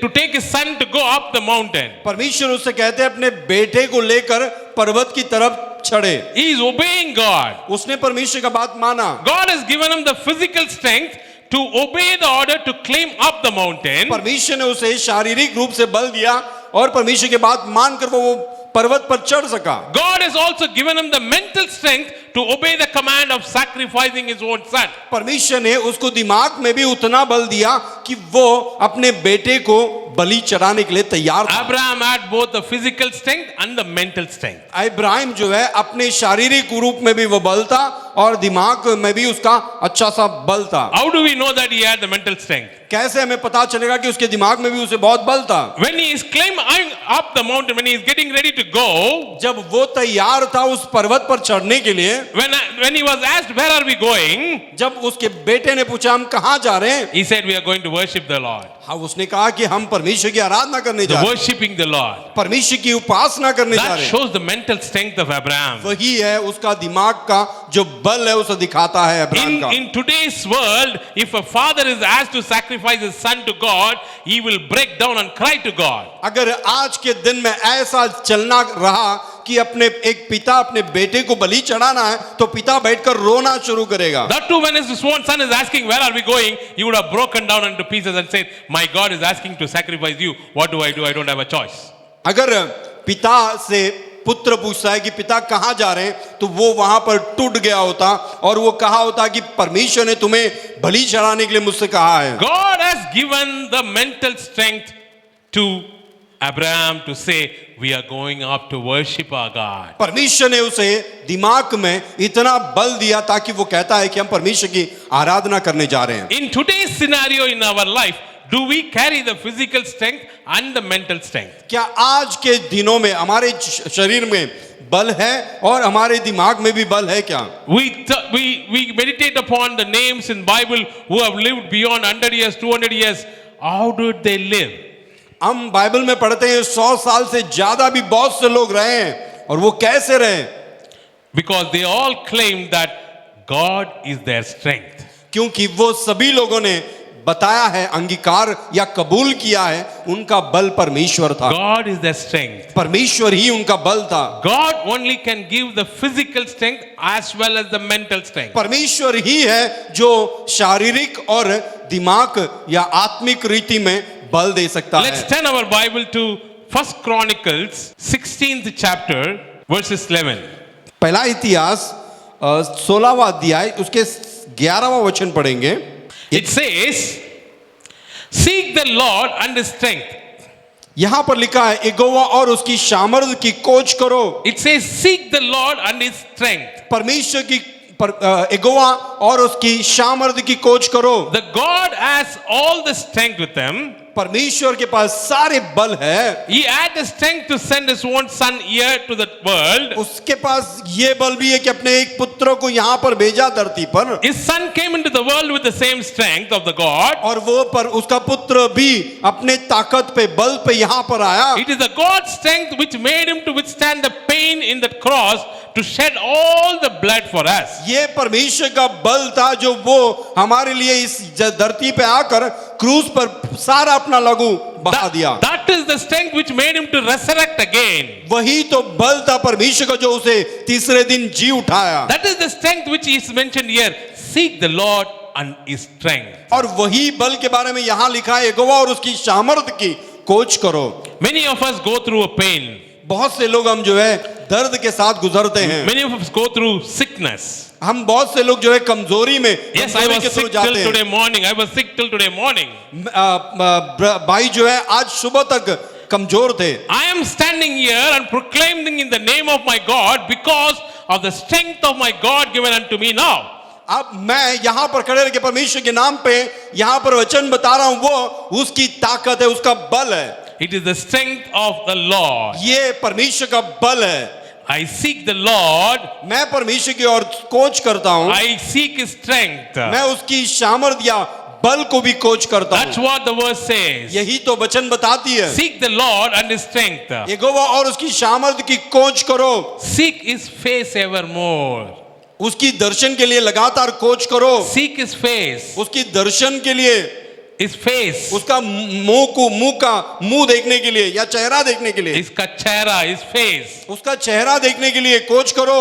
to take his son to go up the mountain. परमेश्वर उससे कहते हैं अपने बेटे को लेकर पर्वत की तरफ चढ़े। He is obeying God. उसने परमेश्वर का बात माना। God has given him the physical strength to obey the order to climb up the mountain. परमेश्वर ने उसे शारीरिक रूप से बल दिया और परमेश्वर की बात मानकर वो पर्वत पर चढ़ सका। God has also given him the mental strength to obey the command of sacrificing his own son. परमेश्वर ने उसको दिमाग में भी उतना बल दिया कि वो अपने बेटे को बलि चढ़ाने के लिए तैयार था। Abraham had both the physical strength and the mental strength. Ibrahim जो है अपने शारीरिक रूप में भी वो बल था और दिमाग में भी उसका अच्छा सा बल था। How do we know that he had the mental strength? कैसे हमें पता चलेगा कि उसके दिमाग में भी उसे बहुत बल था? When he is climbing up the mountain, when he is getting ready to go, जब वो तैयार था उस पर्वत पर चढ़ने के लिए, when he was asked, "Where are we going?" जब उसके बेटे ने पूछा हम कहाँ जा रहे हैं, He said, "We are going to worship the Lord." हाँ उसने कहा कि हम परमेश्वर की आराधना करने जा रहे हैं, Worshipping the Lord. परमेश्वर की उपासना करने जा That रहे हैं। shows the mental strength of Abraham. वही है उसका दिमाग का जो बल है उसे दिखाता है अब्राहम का। In today's world, if a father is asked to sacrifice his son to God, he will break down and cry to God. अगर आज के दिन में ऐसा चलना रहा कि अपने एक पिता अपने बेटे को बलि चढ़ाना है तो पिता बैठकर रोना शुरू करेगा। That too, when his own son is asking, "Where are we going?" he would have broken down into pieces and said, "My God is asking to sacrifice you. What do? I don't have a choice." अगर पिता से पुत्र पूछता है कि पिता कहाँ जा रहे हैं, तो वो वहां पर टूट गया होता और वो कहा होता कि परमेश्वर ने तुम्हें बलि चढ़ाने के लिए मुझसे कहा है। God has given the mental strength to Abraham to say, we are going up to worship our God. परमेश्वर ने उसे दिमाग में इतना बल दिया ताकि वो कहता है कि हम परमेश्वर की आराधना करने जा रहे हैं। In today's scenario in our life, do we carry the physical strength and the mental strength? क्या आज के दिनों में हमारे शरीर में बल है और हमारे दिमाग में भी बल है क्या? We meditate upon the names in Bible who have lived beyond 100 years, 200 years. How did they live? हम बाइबल में पढ़ते हैं 100 साल से ज्यादा भी बहुत से लोग रहे हैं और वो कैसे रहे? Because they all claim that God is their strength. क्योंकि वो सभी लोगों ने बताया है, अंगीकार या कबूल किया है, उनका बल परमेश्वर था। God is their strength. परमेश्वर ही उनका बल था। God only can give the physical strength as well as the mental strength. परमेश्वर ही है जो शारीरिक और दिमाग या आत्मिक रीति में बल दे सकता Let's है। turn our Bible to 1 Chronicles 16th chapter verses 11. पहला इतिहास 16वां अध्याय उसके 11वां वचन पढ़ेंगे। It says, seek the Lord and his strength. यहां पर लिखा है यहोवा और उसकी सामर्थ की खोज करो। It says, seek the Lord and his strength. परमेश्वर की यहोवा और उसकी सामर्थ की खोज करो। The God has all the strength with him. परमेश्वर के पास सारे बल है। He had the strength to send his one son here to the world. उसके पास ये बल भी है कि अपने एक पुत्र को यहाँ पर भेजा धरती पर। His son came into the world with the same strength of the God. और वो पर उसका पुत्र भी अपने ताकत पे बल पे यहाँ पर आया। It is the God's strength which made him to withstand the pain in the cross, to shed all the blood for us. ये परमेश्वर का बल था जो वो हमारे लिए इस धरती पे आकर क्रूस पर सारा अपना लहू बहा दिया। That is the strength which made him to resurrect again. वही तो बल था परमेश्वर का जो उसे तीसरे दिन जी उठाया। That is the strength which is mentioned here. Seek the Lord and his strength. और वही बल के बारे में यहाँ लिखा है यहोवा और उसकी सामर्थ की खोज करो। Many of us go through a pain. बहुत से लोग हम जो है दर्द के साथ गुजरते हैं। Many of us go through sickness. हम बहुत से लोग जो है कमजोरी में Yes, I कमजोरी was के थ्रू sick till जाते हैं। today morning. I was sick till today morning. भाई जो है आज सुबह तक कमजोर थे। I am standing here and proclaiming in the name of my God because of the strength of my God given unto me now. अब मैं यहाँ पर खड़े रह के परमेश्वर के नाम पे यहाँ पर वचन बता रहा हूँ, वो उसकी ताकत है, उसका बल है। It is the strength of the Lord. ये परमेश्वर का बल है। I seek the Lord. मैं परमेश्वर की ओर खोज करता हूँ। I seek his strength. मैं उसकी सामर्थ या बल को भी खोज करता That's हूँ। what the verse says. यही तो वचन बताती है। Seek the Lord and his strength. यहोवा और उसकी सामर्थ की खोज करो। Seek his face evermore. उसकी दर्शन के लिए लगातार खोज करो। Seek his face. उसकी दर्शन के लिए, His face. उसका मुंह देखने के लिए या चेहरा देखने के लिए, इसका चेहरा, his face. उसका चेहरा देखने के लिए खोज करो।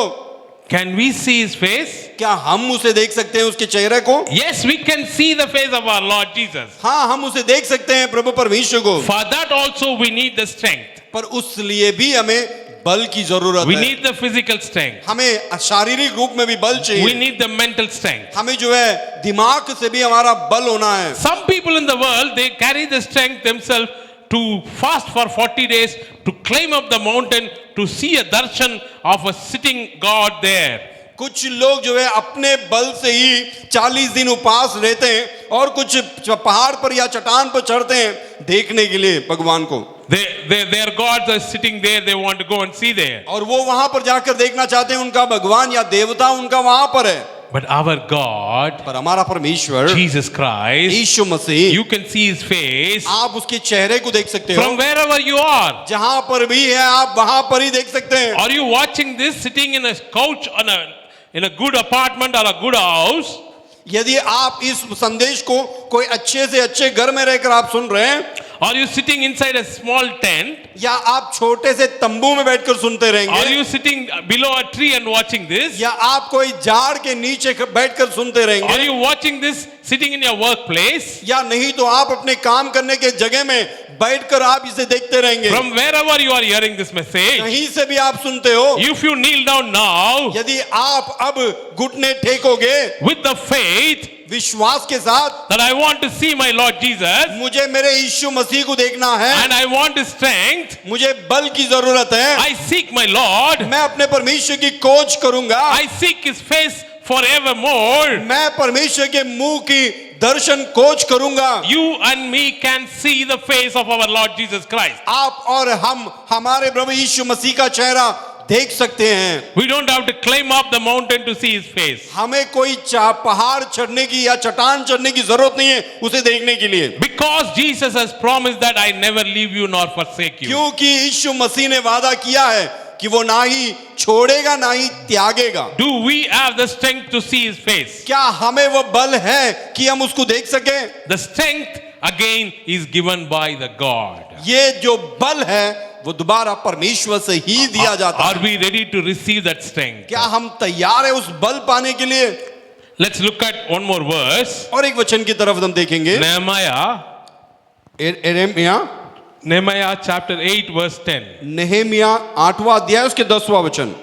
Can we see his face? क्या हम उसे देख सकते हैं उसके चेहरे को? Yes, we can see the face of our Lord Jesus. हाँ, हम उसे देख सकते हैं प्रभु परमेश्वर को। For that also we need the strength. पर उस लिए भी हमें बल की जरूरत We है। need the physical strength. हमें शारीरिक रूप में भी बल We चाहिए। need the mental strength. हमें जो है दिमाग से भी हमारा बल होना है। Some people in the world, they carry the strength themselves to fast for 40 days, to climb up the mountain, to see a darshan of a sitting God there. कुछ लोग जो है अपने बल से ही 40 दिन उपवास रहते हैं और कुछ पहाड़ पर या चट्टान पर चढ़ते हैं देखने के लिए भगवान को। Their gods are sitting there, they want to go and see there. और वो वहां पर जाकर देखना चाहते हैं उनका भगवान या देवता उनका वहां पर है। But our God, पर हमारा परमेश्वर Jesus Christ, Yeshu Masih, you can see his face आप उसके चेहरे को देख सकते from हो। wherever you are. जहां पर भी है आप वहां पर ही देख सकते हैं। Are you watching this sitting in a couch in a good apartment or a good house? यदि आप इस संदेश को कोई अच्छे से अच्छे घर में रहकर आप सुन रहे हैं, Are you sitting inside a small tent? या आप छोटे से तंबू में बैठकर सुनते Are रहेंगे, you sitting below a tree and watching this? या आप कोई झाड़ के नीचे बैठकर सुनते Are रहेंगे, you watching this sitting in your workplace? या नहीं तो आप अपने काम करने के जगह में बैठकर आप इसे देखते रहेंगे। From wherever you are hearing this message, कहीं से भी आप सुनते हो, if you kneel down now यदि आप अब घुटने टेकोगे with the faith विश्वास के साथ, that I want to see my Lord Jesus मुझे मेरे यीशु मसीह को देखना है, and I want His strength, मुझे बल की जरूरत है, I seek my Lord, मैं अपने परमेश्वर की खोज करूंगा, I seek His face forevermore. मैं परमेश्वर के मुंह की दर्शन खोज करूंगा। You and me can see the face of our Lord Jesus Christ. आप और हम हमारे प्रभु यीशु मसीह का चेहरा देख सकते हैं। We don't have to climb up the mountain to see His face. हमें कोई पहाड़ चढ़ने की या चट्टान चढ़ने की जरूरत नहीं है उसे देखने के लिए, Because Jesus has promised that I never leave you nor forsake you. क्योंकि यीशु मसीह ने वादा किया है कि वो ना ही छोड़ेगा ना ही त्यागेगा। Do we have the strength to see His face? क्या हमें वो बल है कि हम उसको देख सकें? The strength again is given by the God. ये जो बल है वो दोबारा परमेश्वर से ही दिया जाता Are है। we ready to receive that strength? क्या हम तैयार है उस बल पाने के लिए? Let's look at one more verse. और एक वचन की तरफ हम देखेंगे, Nehemiah chapter 8 verse 10. नेहेमिया 8वां अध्याय उसके 10वां वचन।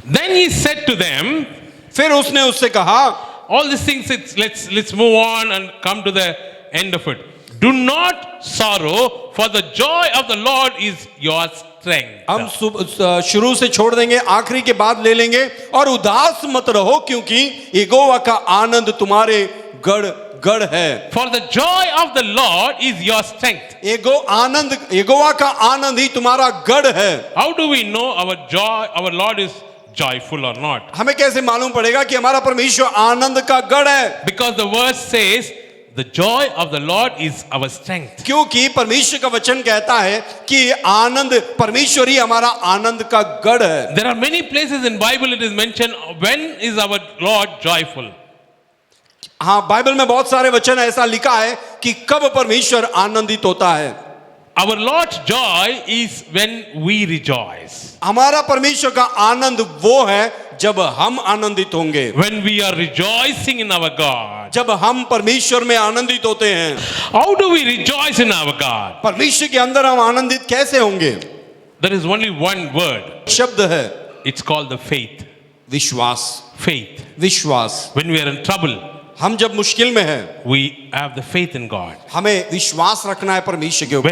Then he said to them, फिर उसने उससे कहा, all these things, let's move on and come to the end of it. Do not sorrow, for the joy of the Lord is your strength. हम शुरू से छोड़ देंगे, आखिरी के बाद ले लेंगे। और उदास मत रहो क्योंकि यहोवा का आनंद तुम्हारे गढ़ है। For the joy of the Lord is your strength. यहोवा का आनंद ही तुम्हारा गढ़ है। How do we know our Lord is joyful or not? हमें कैसे मालूम पड़ेगा कि हमारा परमेश्वर आनंद का गढ़ है? Because the verse says the joy of the Lord is our strength. क्योंकि परमेश्वर का वचन कहता है कि आनंद परमेश्वर ही हमारा आनंद का गढ़ है। There are many places in Bible it is mentioned when is our Lord joyful. हाँ, बाइबल में बहुत सारे वचन ऐसा लिखा है कि कब परमेश्वर आनंदित होता है। Our Lord's joy is when we rejoice. हमारा परमेश्वर का आनंद वो है जब हम आनंदित होंगे। When we are rejoicing in our God. जब हम परमेश्वर में आनंदित होते हैं। How do we rejoice in our God? परमेश्वर के अंदर हम आनंदित कैसे होंगे? There is only one word. शब्द है, It's called the faith. विश्वास। Faith. विश्वास। When we are in trouble, हम जब मुश्किल में हैं, we have the faith in God. हमें विश्वास रखना है परमेश्वर के ऊपर।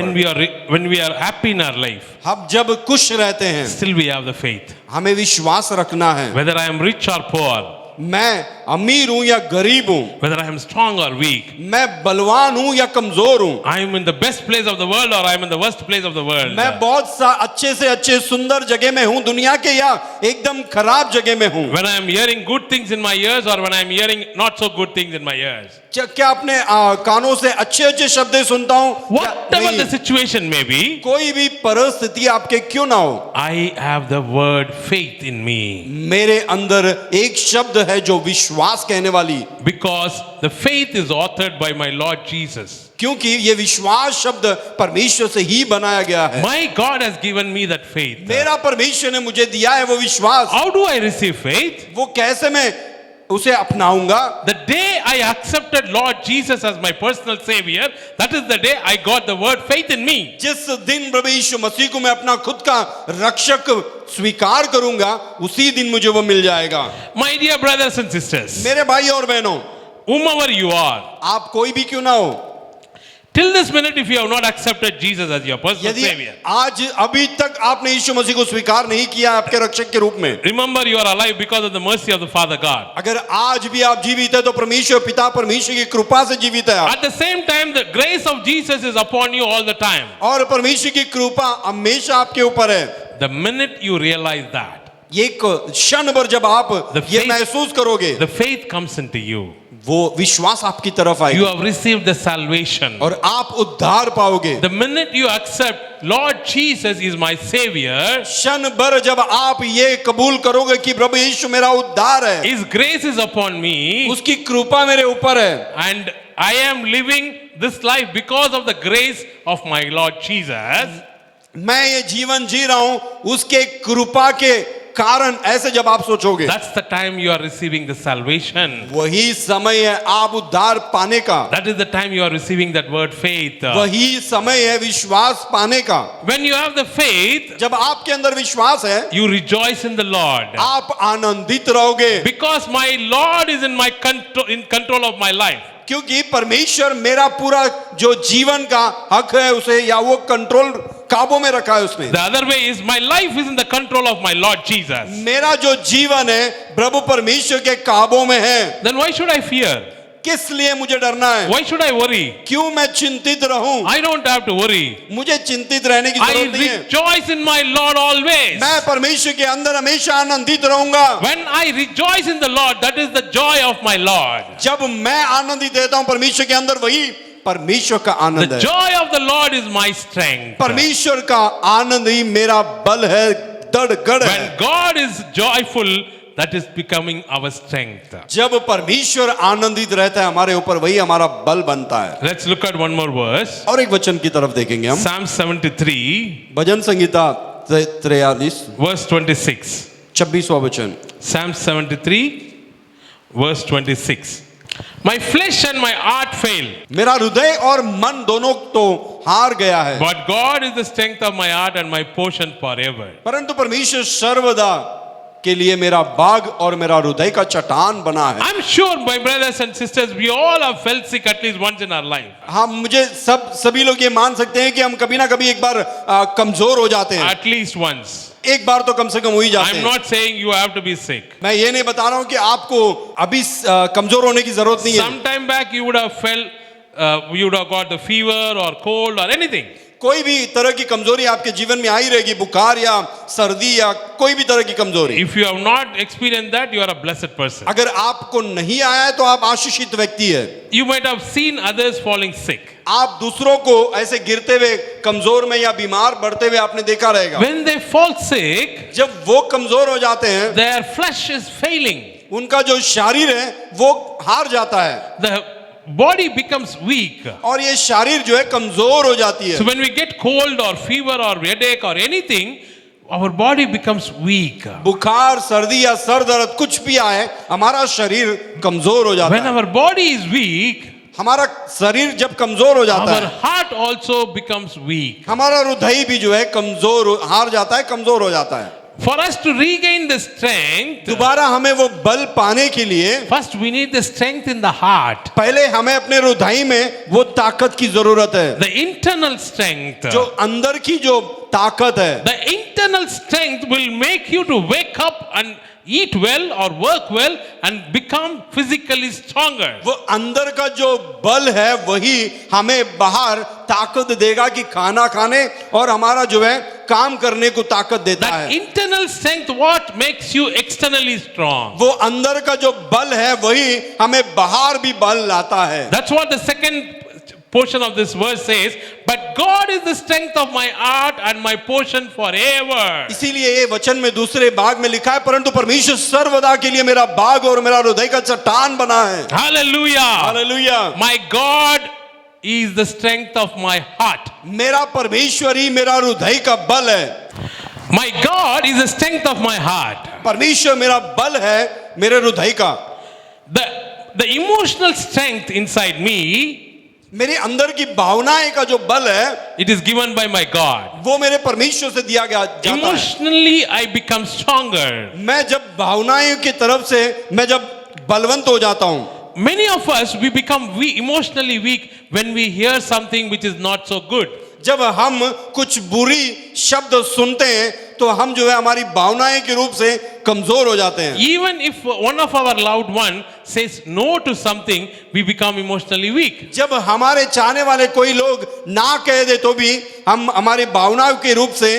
When we are happy in our life, हम जब खुश रहते हैं, still we have the faith. हमें विश्वास रखना है। Whether I am rich or poor, मैं अमीर हूं या गरीब हूं, whether I am strong or weak, मैं बलवान हूं या कमजोर हूं, I am in the best place of the world or I am in the worst place of the world. मैं बहुत अच्छे से अच्छे सुंदर जगह में हूं दुनिया के या एकदम खराब जगह में हूं। When I am hearing good things in my ears or when I am hearing not so good things in my ears. क्या अपने कानों से अच्छे अच्छे शब्द सुनता हूं? Whatever the situation may be, कोई भी परिस्थिति आपके क्यों ना हो, I have the word faith in me. मेरे अंदर एक शब्द है जो विश्वास कहने वाली, Because the faith is authored by my Lord Jesus. क्योंकि ये विश्वास शब्द परमेश्वर से ही बनाया गया है। My God has given me that faith. मेरा परमेश्वर ने मुझे दिया है वो विश्वास। How do I receive faith? वो कैसे मैं उसे अपनाऊंगा? The day I accepted Lord Jesus as my personal savior, that is the day I got the word faith in me. जिस दिन प्रभु यीशु मसीह को मैं अपना खुद का रक्षक स्वीकार करूंगा, उसी दिन मुझे वो मिल जाएगा। My dear brothers and sisters, मेरे भाई और बहनों, whomever you are, आप कोई भी क्यों ना हो, till this minute if you have not accepted Jesus as your personal यदि savior, आज अभी तक आपने यीशु मसीह को स्वीकार नहीं किया आपके रक्षक के रूप में, remember you are alive because of the mercy of the Father God. अगर आज भी आप जीवित है तो परमेश्वर पिता परमेश्वर की कृपा से जीवित है आप। At the same time, the grace of Jesus is upon you all the time. और परमेश्वर की कृपा हमेशा आपके ऊपर है। The minute you realize that, एक क्षण भर जब आप ये महसूस करोगे, the faith comes into you. वो विश्वास आपकी तरफ You आएगा have received the salvation. और आप उद्धार पाओगे। The minute you accept Lord Jesus is my savior, क्षण भर जब आप ये कबूल करोगे कि प्रभु यीशु मेरा उद्धार है, His grace is upon me, उसकी कृपा मेरे ऊपर है, and I am living this life because of the grace of my Lord Jesus, मैं ये जीवन जी रहा हूं उसके कृपा के कारण, ऐसे जब आप सोचोगे, that's the time you are receiving the salvation. वही समय है आप उद्धार पाने का, That is the time you are receiving that word faith. वही समय है विश्वास पाने का। When you have the faith, जब आपके अंदर विश्वास है you rejoice in the Lord. आप आनंदित रहोगे, Because my Lord is in control of my life. क्योंकि परमेश्वर मेरा पूरा जो जीवन का हक है उसे, या वो कंट्रोल काबू में रखा है उसने। The other way is my life is in the control of my Lord Jesus. मेरा जो जीवन है प्रभु परमेश्वर के काबू में है। Then why should I fear? किस लिए मुझे डरना है? Why should I worry? क्यों मैं चिंतित रहूं? I don't have to worry. मुझे चिंतित रहने की I जरूरत नहीं है। rejoice in my Lord always. मैं परमेश्वर के अंदर हमेशा आनंदित रहूंगा। When I rejoice in the Lord, that is the joy of my Lord. जब मैं आनंदित रहता हूं परमेश्वर के अंदर, वही परमेश्वर का आनंद The है। joy of the Lord is my strength. परमेश्वर का आनंद ही मेरा बल है, दृढ़ है। When God is joyful, that is becoming our strength. जब परमेश्वर आनंदित रहता है हमारे ऊपर, वही हमारा बल बनता है। Let's look at one more verse. और एक वचन की तरफ देखेंगे हम, Psalm 73, भजन संगीता 43 verse 26. 26वां वचन। Psalm 73, verse 26. My flesh and my heart fail, मेरा हृदय और मन दोनों तो हार गया है, but God is the strength of my heart and my portion forever. परंतु परमेश्वर सर्वदा के लिए मेरा बाग और मेरा हृदय का चट्टान बना है। I'm sure, my brothers and sisters, we all have felt sick at least once in our life. हम मुझे सभी लोग ये मान सकते हैं कि हम कभी ना कभी एक बार कमजोर हो जाते हैं। At least once. एक बार तो कम से कम हो ही जाते I'm हैं। not saying you have to be sick. मैं ये नहीं बता रहा हूँ कि आपको अभी कमजोर होने की जरूरत नहीं है। Some time back you would have felt, you would have got the fever or cold or anything. कोई भी तरह की कमजोरी आपके जीवन में आई रहेगी, बुखार या सर्दी या कोई भी तरह की कमजोरी। If you have not experienced that, you are a blessed person. अगर आपको नहीं आया है तो आप आशीषित व्यक्ति है। You might have seen others falling sick. आप दूसरों को ऐसे गिरते हुए, कमजोर में या बीमार पड़ते हुए आपने देखा रहेगा। When they fall sick, जब वो कमजोर हो जाते हैं, their flesh is failing. उनका जो शरीर है वो हार जाता है The body becomes weak. और ये शरीर जो है कमजोर हो जाती So है। when we get cold or fever or headache or anything, our body becomes weak. बुखार, सर्दी या सर दर्द कुछ भी आए, हमारा शरीर कमजोर हो जाता When है। our body is weak, हमारा शरीर जब कमजोर हो जाता our है, heart also becomes weak. हमारा हृदय भी जो है कमजोर हार जाता है, कमजोर हो जाता है। For us to regain the strength, दोबारा हमें वो बल पाने के लिए first we need the strength in the heart. पहले हमें अपने हृदय में वो ताकत की जरूरत है, The internal strength. जो अंदर की जो ताकत है। The internal strength will make you to wake up and eat well or work well and become physically stronger. वो अंदर का जो बल है वही हमें बाहर ताकत देगा कि खाना खाने और हमारा जो है काम करने को ताकत देता That है। internal strength what makes you externally strong. वो अंदर का जो बल है वही हमें बाहर भी बल लाता है। That's what the second portion of this verse says. But God is the strength of my heart and my portion forever. इसीलिए ये वचन में दूसरे भाग में लिखा है, परंतु परमेश्वर सर्वदा के लिए मेरा बाग और मेरा हृदय का चट्टान बना है। Hallelujah. Hallelujah. My God is the strength of my heart. मेरा परमेश्वर ही मेरा हृदय का बल है। My God is the strength of my heart. परमेश्वर मेरा बल है मेरे हृदय का। The emotional strength inside me, मेरे अंदर की भावनाएं का जो बल है it is given by my God. वो मेरे परमेश्वर से दिया गया जाता है। Emotionally, I become stronger. मैं जब भावनाएं की तरफ से मैं जब बलवंत हो जाता हूं, Many of us, we become emotionally weak when we hear something which is not so good. जब हम कुछ बुरी शब्द सुनते हैं तो हम जो है हमारी भावनाएं के रूप से कमजोर हो जाते हैं। Even if one of our loved one says no to something, we become emotionally weak. जब हमारे चाहने वाले कोई लोग ना कह दे तो भी हम हमारी भावनाओं के रूप से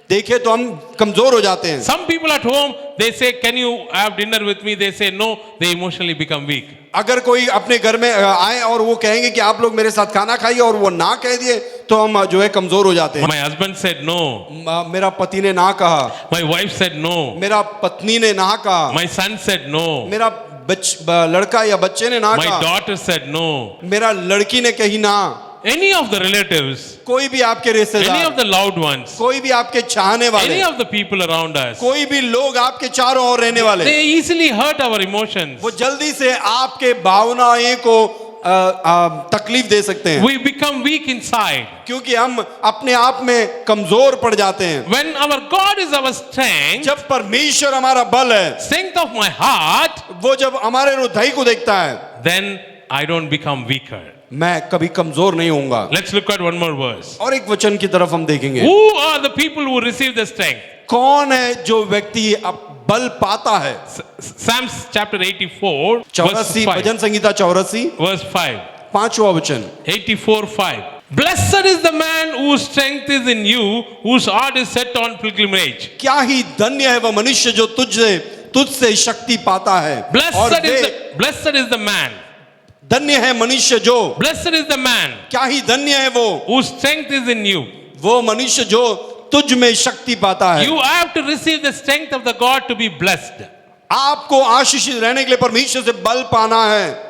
देखे तो हम कमजोर हो जाते हैं। Some people at home, they say, "Can you have dinner with me?" They say no, they emotionally become weak. अगर कोई अपने घर में आए और वो कहेंगे कि आप लोग मेरे साथ खाना खाइए और वो ना कह दिए तो हम जो है कमजोर हो जाते हैं। My husband said no. मेरा पति ने ना कहा, My wife said no. मेरा पत्नी ने ना कहा, My son said no. मेरा लड़का या बच्चे ने ना My कहा, daughter said no. मेरा लड़की ने कही ना, Any of the relatives, कोई भी आपके any रिश्तेदार, of the loved ones, कोई भी आपके चाहने वाले, any of the people around us, कोई भी लोग आपके चारों ओर रहने वाले, they easily hurt our emotions. वो जल्दी से आपके भावनाएं को तकलीफ दे सकते हैं, We become weak inside. क्योंकि हम अपने आप में कमजोर पड़ जाते हैं। When our God is our strength, जब परमेश्वर हमारा बल है, strength of my heart, वो जब हमारे हृदय को देखता है, then I don't become weaker. मैं कभी कमजोर नहीं होऊंगा। Let's look at one more verse. और एक वचन की तरफ हम देखेंगे, Who are the people who receive the strength? कौन है जो व्यक्ति अब बल पाता है? Psalms chapter 84, verse 84, 5. भजन संगीता 84, Verse 5. 5वां वचन, 84:5. Blessed is the man whose strength is in you, whose heart is set on pilgrimage. क्या ही धन्य है वह मनुष्य जो तुझसे शक्ति पाता है। और Blessed is the man. धन्य है मनुष्य जो, Blessed is the man क्या ही धन्य है वो whose strength is in you. वो मनुष्य जो तुझ में शक्ति पाता है। You have to receive the strength of the God to be blessed. आपको आशीषित रहने के लिए परमेश्वर से बल पाना है।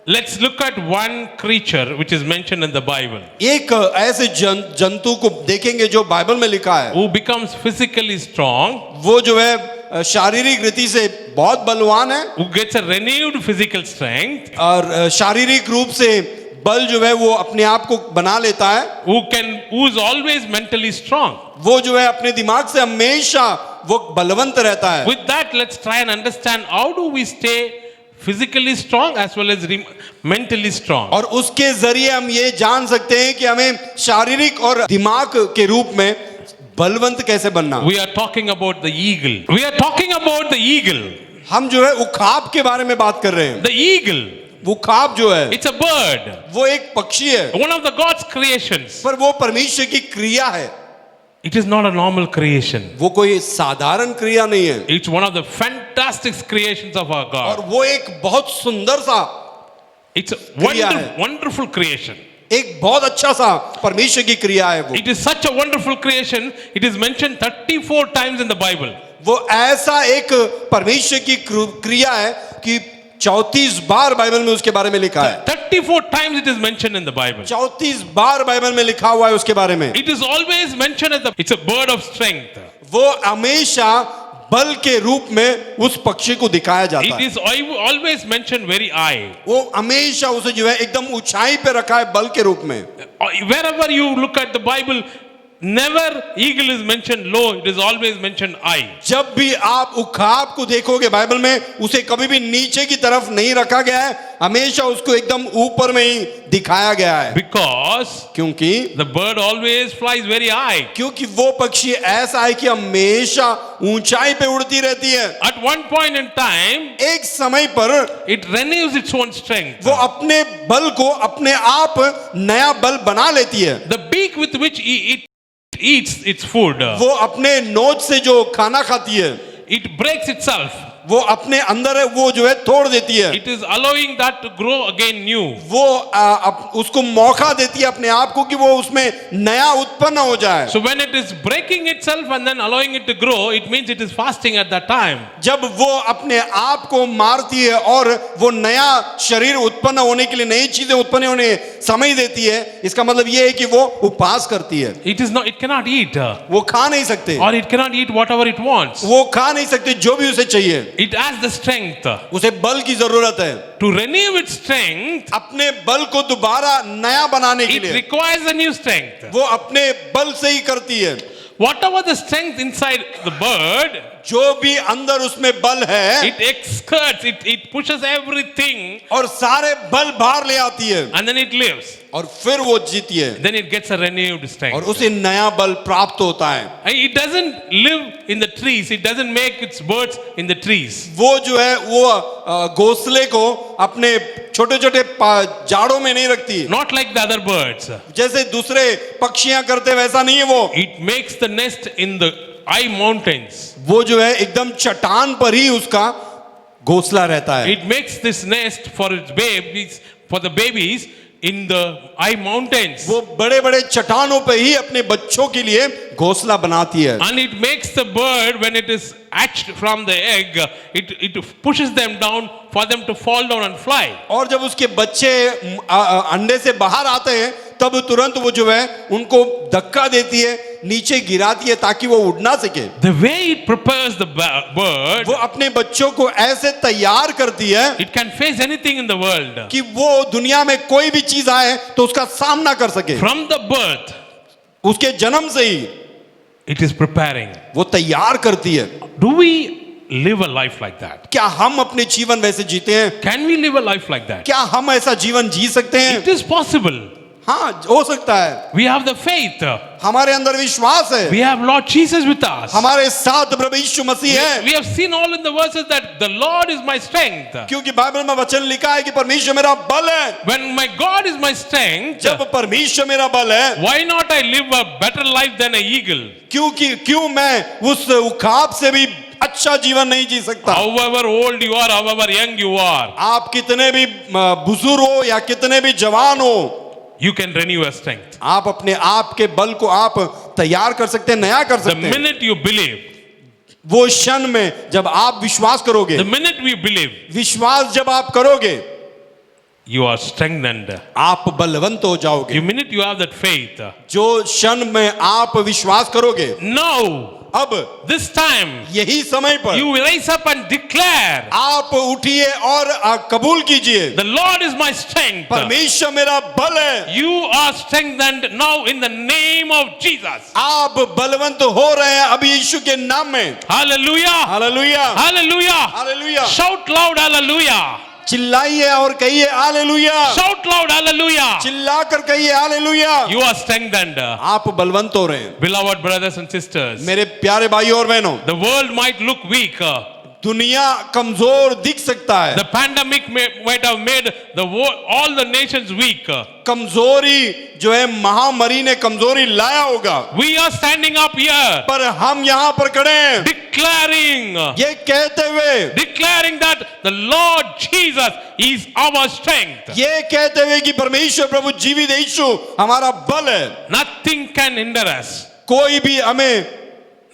Let's look at one creature which is mentioned in the Bible, एक ऐसे जंतु को देखेंगे जो बाइबल में लिखा है, who becomes physically strong, वो जो है शारीरिक रीति से बहुत बलवान है, who gets a renewed physical strength, और शारीरिक रूप से बल जो है वो अपने आप को बना लेता है, who is always mentally strong. वो जो है अपने दिमाग से हमेशा वो बलवंत रहता है। With that, let's try and understand how do we stay physically strong as well as mentally strong. और उसके जरिए हम ये जान सकते हैं कि हमें शारीरिक और दिमाग के रूप में बलवंत कैसे बनना। We are talking about the eagle. We are talking about the eagle. हम जो है उखाब के बारे में बात कर रहे हैं। The eagle. उखाब जो है It's a bird. वो एक पक्षी है, One of the God's creations. पर वो परमेश्वर की क्रिया है। It is not a normal creation. वो कोई साधारण क्रिया नहीं है, It's one of the fantastic creations of our और God. वो एक बहुत सुंदर सा, It's a क्रिया है। wonderful creation. एक बहुत अच्छा सा परमेश्वर की क्रिया है वो। It is such a wonderful creation. It is mentioned 34 times in the Bible. वो ऐसा एक परमेश्वर की क्रिया है कि 34 बार बाइबल में उसके बारे में लिखा है। 34 times it is mentioned in the Bible. 34 bar Bible में लिखा हुआ है उसके बारे में। It is always mentioned as it's a bird of strength. वो हमेशा बल के रूप में उस पक्षी को दिखाया जाता It है। is always mentioned very high. वो हमेशा उसे जो है एकदम ऊंचाई पे रखा है बल के रूप में। Wherever you look at the Bible, never eagle is mentioned low, it is always mentioned high. जब भी आप उखाब को देखोगे बाइबल में, उसे कभी भी नीचे की तरफ नहीं रखा गया है, हमेशा उसको एकदम ऊपर में ही दिखाया गया है। Because क्योंकि the bird always flies very high. क्योंकि वो पक्षी ऐसा है कि हमेशा ऊंचाई पे उड़ती रहती है। At one point in time, एक समय पर it renews its own strength. वो अपने बल को अपने आप नया बल बना लेती है। The beak with which it eats its food, वो अपने नोच से जो खाना खाती है, it breaks itself. वो अपने अंदर है वो जो है तोड़ देती है। It is allowing that to grow again new. वो उसको मौका देती है अपने आप को कि वो उसमें नया उत्पन्न हो जाए। So when it is breaking itself and then allowing it to grow, it means it is fasting at that time. जब वो अपने आप को मारती है और वो नया शरीर उत्पन्न होने के लिए, नई चीजें उत्पन्न होने समय देती है, इसका मतलब ये है कि वो उपवास करती है। It is not. It cannot eat, वो खा नहीं सकते, or it cannot eat whatever it wants. वो खा नहीं सकते जो भी उसे चाहिए। It has the strength उसे बल की जरूरत है, to renew its strength. अपने बल को दोबारा नया बनाने के It लिए। requires a new strength. वो अपने बल से ही करती है। Whatever the strength inside the bird, जो भी अंदर उसमें बल है, it exerts, it pushes everything, और सारे बल बाहर ले आती है, and then it lives. और फिर वो जीती है, Then it gets a renewed और strength. उसे नया बल प्राप्त होता है। And it doesn't live in the trees. It doesn't make its birds in the trees. वो जो है वो घोंसले को अपने छोटे छोटे जाड़ों में नहीं रखती, Not like the other birds. जैसे दूसरे पक्षियां करते वैसा नहीं है वो। It makes the nest in the high mountains. वो जो है एकदम चट्टान पर ही उसका घोंसला रहता है। It makes this nest for its babies, for the babies, in the high mountains. वो बड़े बड़े चट्टानों पे ही अपने बच्चों के लिए घोंसला बनाती है। And it makes the bird, when it is hatched from the egg, it pushes them down for them to fall down and fly. और जब उसके बच्चे अंडे से बाहर आते हैं तब तुरंत वो जो है उनको धक्का देती है, नीचे गिराती है ताकि वो उड़ ना सके। The way it prepares the bird, वो अपने बच्चों को ऐसे तैयार करती है it can face anything in the world. कि वो दुनिया में कोई भी चीज आए तो उसका सामना कर सके। From the birth, उसके जन्म से ही it is preparing. वो तैयार करती है। Do we live a life like that? क्या हम अपने जीवन वैसे जीते हैं? Can we live a life like that? क्या हम ऐसा जीवन जी सकते हैं? It is possible. हाँ, हो सकता है। We have the faith. हमारे अंदर विश्वास है। We have Lord Jesus with us. हमारे साथ प्रभु यीशु मसीह है। We have seen all in the verses that the Lord is my strength. क्योंकि बाइबल में वचन लिखा है कि परमेश्वर मेरा बल है। When my God is my strength, जब परमेश्वर मेरा बल है, why not I live a better life than an eagle? क्यों मैं उस उखाब से भी अच्छा जीवन नहीं जी सकता? However old you are, however young you are, आप कितने भी बुजुर्ग हो या कितने भी जवान हो, you can renew your strength. आप अपने आप के बल को आप तैयार कर सकते हैं, नया कर The सकते हैं। minute you believe, वो क्षण में जब आप विश्वास करोगे, the minute we believe, विश्वास जब आप करोगे, you are strengthened. आप बलवंत हो The जाओगे। minute you have that faith, जो क्षण में आप विश्वास करोगे, now, अब this time, यही समय पर you will rise up and declare, आप उठिए और कबूल कीजिए, the Lord is my strength. परमेश्वर मेरा बल है। You are strengthened now in the name of Jesus. आप बलवंत हो रहे हैं अभी यीशु के नाम में। Hallelujah. Hallelujah, Hallelujah. Hallelujah. Shout loud hallelujah. चिल्लाइए और कहिए हालेलुया। Shout loud hallelujah. चिल्ला कर कहिए हालेलुया। You are strengthened. आप बलवंत हो रहे हैं। Beloved brothers and sisters, मेरे प्यारे भाइयों और बहनों, the world might look weak. दुनिया कमजोर दिख सकता है। The pandemic might have made all the nations weak. कमजोरी जो है, महामारी ने कमजोरी लाया होगा, We are standing up here पर हम यहाँ पर खड़े हैं declaring ये कहते हुए, that the Lord Jesus is our strength. ये कहते हुए कि परमेश्वर प्रभु जीवित यीशु हमारा बल है। Nothing can hinder us. कोई भी हमें,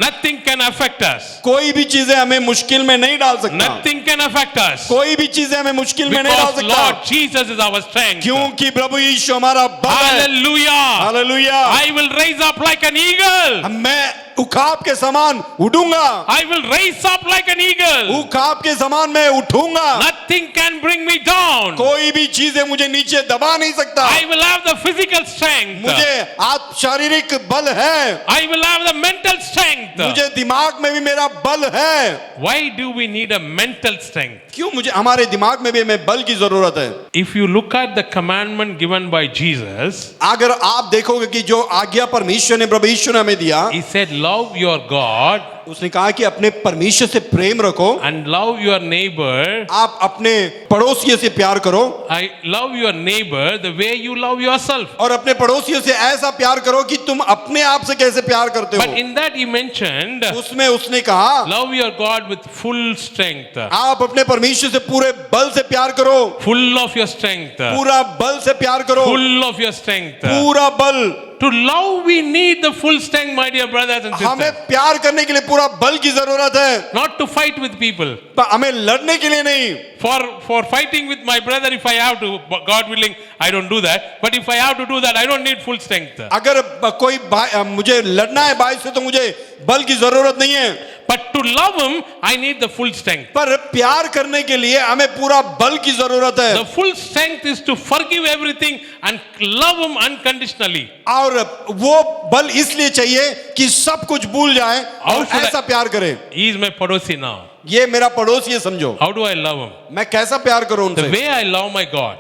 Nothing can affect us. कोई भी चीजें हमें मुश्किल में नहीं डाल सकता। Nothing can affect us. कोई भी चीजें हमें मुश्किल में नहीं डाल Because सकता, Lord Jesus is our strength. क्योंकि प्रभु यीशु हमारा बल है। Hallelujah. Hallelujah. I will raise up like an eagle. मैं उखाब के समान उड़ूंगा, I will raise up like an eagle. उखाब के समान मैं उठूंगा। Nothing can bring me down. कोई भी चीजें मुझे नीचे दबा नहीं सकता। I will have the physical strength. मुझे शारीरिक बल है, I will have the mental strength. मुझे दिमाग में भी मेरा बल है। Why do we need a mental strength? क्यों मुझे, हमारे दिमाग में भी हमें बल की जरूरत है। If you look at the commandment given by Jesus, अगर आप देखोगे कि जो आज्ञा परमेश्वर ने, प्रभु यीशु ने हमें दिया, he said, love your God उसने कहा कि अपने परमेश्वर से प्रेम रखो, and love your neighbor. आप अपने पड़ोसियों से प्यार करो, I love your neighbor the way you love yourself. और अपने पड़ोसियों से ऐसा प्यार करो कि तुम अपने आप से कैसे प्यार करते But हो। in that he mentioned, उसमें उसने कहा, love your God with full strength. आप अपने परमेश्वर से पूरे बल से प्यार करो, Full of your strength. पूरा बल से प्यार करो, Full of your strength. पूरा बल। To love we need the full strength, my dear brothers and हमें sisters. प्यार करने के लिए पूरा बल की जरूरत है, Not to fight with people. पर हमें लड़ने के लिए नहीं। For fighting with my brother, if I have to, God willing, I don't do that. But if I have to do that, I don't need full strength. अगर कोई मुझे लड़ना है भाई से तो मुझे बल की जरूरत नहीं है, But to love him, I need the full strength. पर प्यार करने के लिए हमें पूरा बल की जरूरत है। The full strength is to forgive everything and love him unconditionally. और वो बल इसलिए चाहिए कि सब कुछ भूल जाए और should I- ऐसा प्यार करे। He is my padosi now. ये मेरा पड़ोसी है समझो, How do I love him? मैं कैसा प्यार करूं The उनसे? way I love my God,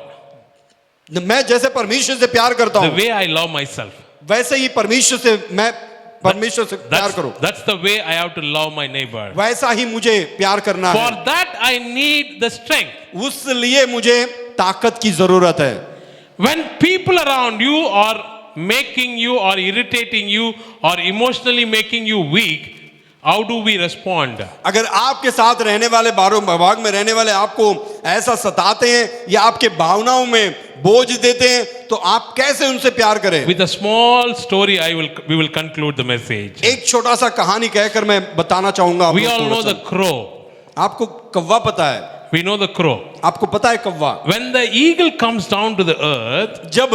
मैं जैसे परमेश्वर से प्यार करता the हूँ, way I love myself. वैसे ही परमेश्वर से मैं परमेश्वर से प्यार करूं, That's the way I have to love my neighbor. वैसा ही मुझे प्यार करना For है। that I need the strength. उस लिए मुझे ताकत की जरूरत है। When people around you are making you or irritating you or emotionally making you weak, how do we respond? अगर आपके साथ रहने वाले भाग में रहने वाले आपको ऐसा सताते हैं या आपके भावनाओं में बोझ देते हैं तो आप कैसे उनसे प्यार करें? With a small story, we will conclude the message. एक छोटा सा कहानी कहकर मैं बताना चाहूंगा आप We लोगों all को know the थोड़ा सा। crow. आपको कौवा पता है? We know the crow. आपको पता है कौवा? When the eagle comes down to the earth जब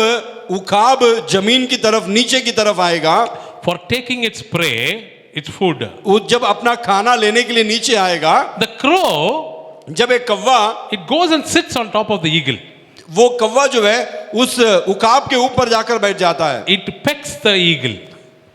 उकाब जमीन की तरफ नीचे की तरफ आएगा, for taking its prey, its food, वो जब अपना खाना लेने के लिए नीचे आएगा, the crow, जब एक कौवा, it goes and sits on top of the eagle. वो कौवा जो है उस उकाब के ऊपर जाकर बैठ जाता है। It pecks the eagle.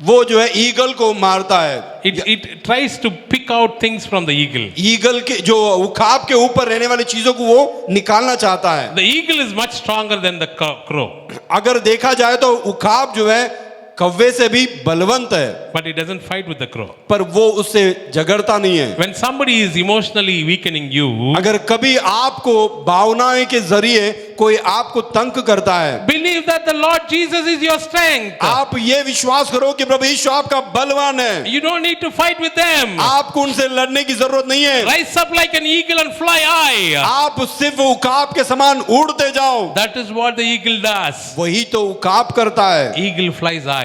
वो जो है ईगल को मारता है। It tries to pick out things from the eagle. Eagle के जो उकाब के ऊपर रहने वाली चीजों को वो निकालना चाहता है। The eagle is much stronger than the crow, अगर देखा जाए तो उकाब जो है कौवे से भी बलवंत है, but it doesn't fight with the crow. पर वो उससे झगड़ता नहीं है। When somebody is emotionally weakening you, अगर कभी आपको भावनाएं के जरिए कोई आपको तंग करता है, believe that the Lord Jesus is your strength. आप ये विश्वास करो कि प्रभु यीशु आपका बलवान है। You don't need to fight with them. आपको उनसे लड़ने की जरूरत नहीं है। Rise up like an eagle and fly high. आप सिर्फ उकाब के समान उड़ते जाओ। That is what the eagle does. वही तो उकाब करता है। Eagle flies high.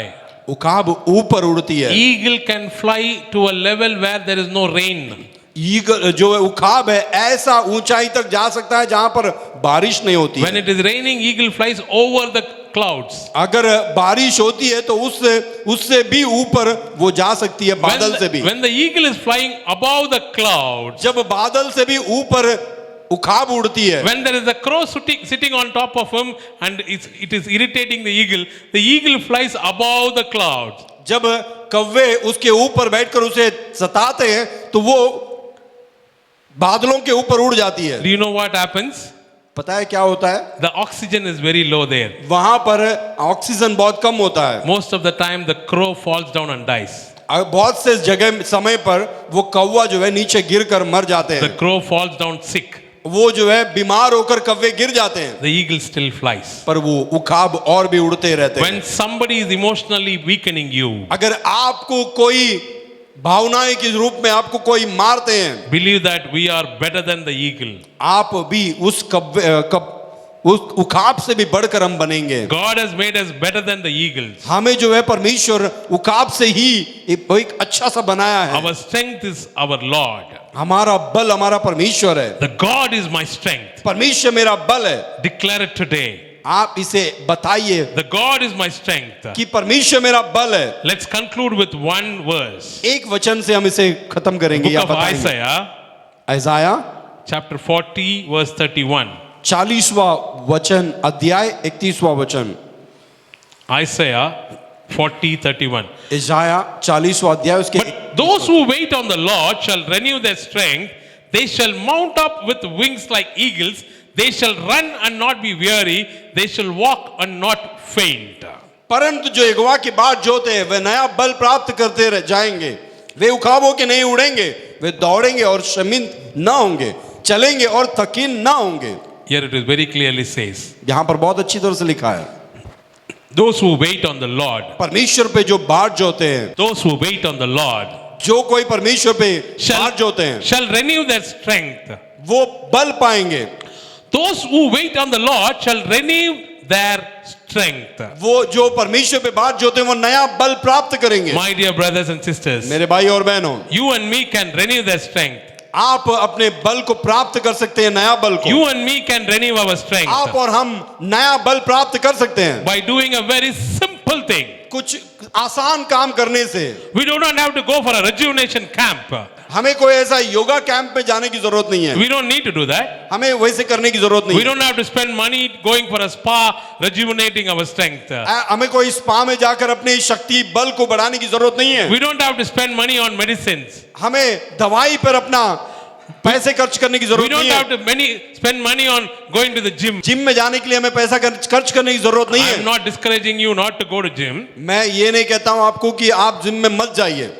उकाब ऊपर उड़ती है। Eagle can fly to a level where there is no rain. Eagle जो है उकाब है ऐसा ऊंचाई तक जा सकता है जहां पर बारिश नहीं होती When है। it is raining, eagle flies over the clouds. अगर बारिश होती है तो उससे भी ऊपर वो जा सकती है, बादल से भी। When the eagle is flying above the clouds, जब बादल से भी ऊपर उकाब उड़ती है, when there is a crow sitting on top of him and it is irritating the eagle flies above the clouds. जब कौवे उसके ऊपर बैठकर उसे सताते हैं तो वो बादलों के ऊपर उड़ जाती है। Do you know what happens? पता है क्या होता है? The oxygen is very low there. वहां पर ऑक्सीजन बहुत कम होता है। Most of the time the crow falls down and dies. बहुत से जगह समय पर वो कौवा जो है नीचे गिरकर मर जाते The हैं। crow falls down sick. वो जो है बीमार होकर कौवे गिर जाते हैं, The eagle still flies. पर वो उकाब और भी उड़ते रहते हैं। When somebody is emotionally weakening you, अगर आपको कोई भावनाएं के रूप में आपको कोई मारते हैं, believe that we are better than the eagle. आप भी उस उस उकाब से भी बढ़कर हम बनेंगे। God has made us better than the eagles. हमें जो है परमेश्वर उकाब से ही एक अच्छा सा बनाया है। Our strength is our Lord. हमारा बल हमारा परमेश्वर है। The God is my strength. परमेश्वर मेरा बल है। Declare it today. आप इसे बताइए The God is my strength. कि परमेश्वर मेरा बल है। Let's conclude with one verse. एक वचन से हम इसे खत्म करेंगे या Book of बताएंगे। Isaiah, Isaiah chapter 40, verse 31. 40वां वचन अध्याय 31वां वचन। Isaiah 40, 31. इसाया 40वां अध्याय उसके But those who wait on the Lord shall renew their strength. They shall mount up with wings like eagles. They shall run and not be weary. They shall walk and not faint. परंतु जो यहोवा की बाट जोते हैं वे नया बल प्राप्त करते रह जाएंगे। वे उकाबों के नहीं उड़ेंगे, वे दौड़ेंगे और शर्मिंद न होंगे, चलेंगे और थकीन न होंगे। Here it is very clearly says, यहाँ पर बहुत अच्छी तरह से लिखा है, those who wait on the Lord, परमेश्वर पे जो बाट जोते हैं, those who wait on the Lord जो कोई परमेश्वर पे बाट जोते हैं shall renew their strength. वो बल पाएंगे। Those who wait on the Lord shall renew their strength. वो जो परमेश्वर पे बाट जोते हैं वो नया बल प्राप्त करेंगे। My dear brothers and sisters, मेरे भाई और बहनों, you and me can renew their strength. आप अपने बल को प्राप्त कर सकते हैं, नया बल को। You and me can renew our आप strength और हम नया बल प्राप्त कर सकते हैं by doing a very simple thing. कुछ आसान काम करने से। We do not have to go for a rejuvenation camp. हमें कोई ऐसा योगा कैंप में जाने की जरूरत नहीं है। We don't need to do that. हमें वैसे करने की जरूरत नहीं We है। don't have to spend money going for a spa, rejuvenating our strength. हमें कोई स्पा में जाकर अपनी शक्ति बल को बढ़ाने की जरूरत नहीं है। We don't have to spend money on medicines. हमें दवाई पर अपना पैसे खर्च करने की We जरूरत don't नहीं है। have to spend money on going to the gym. Gym में जाने के लिए हमें पैसा खर्च करने की जरूरत नहीं I am है। not discouraging you not to go to gym. मैं ये नहीं कहता हूँ आपको कि आप जिम में मत जाइए।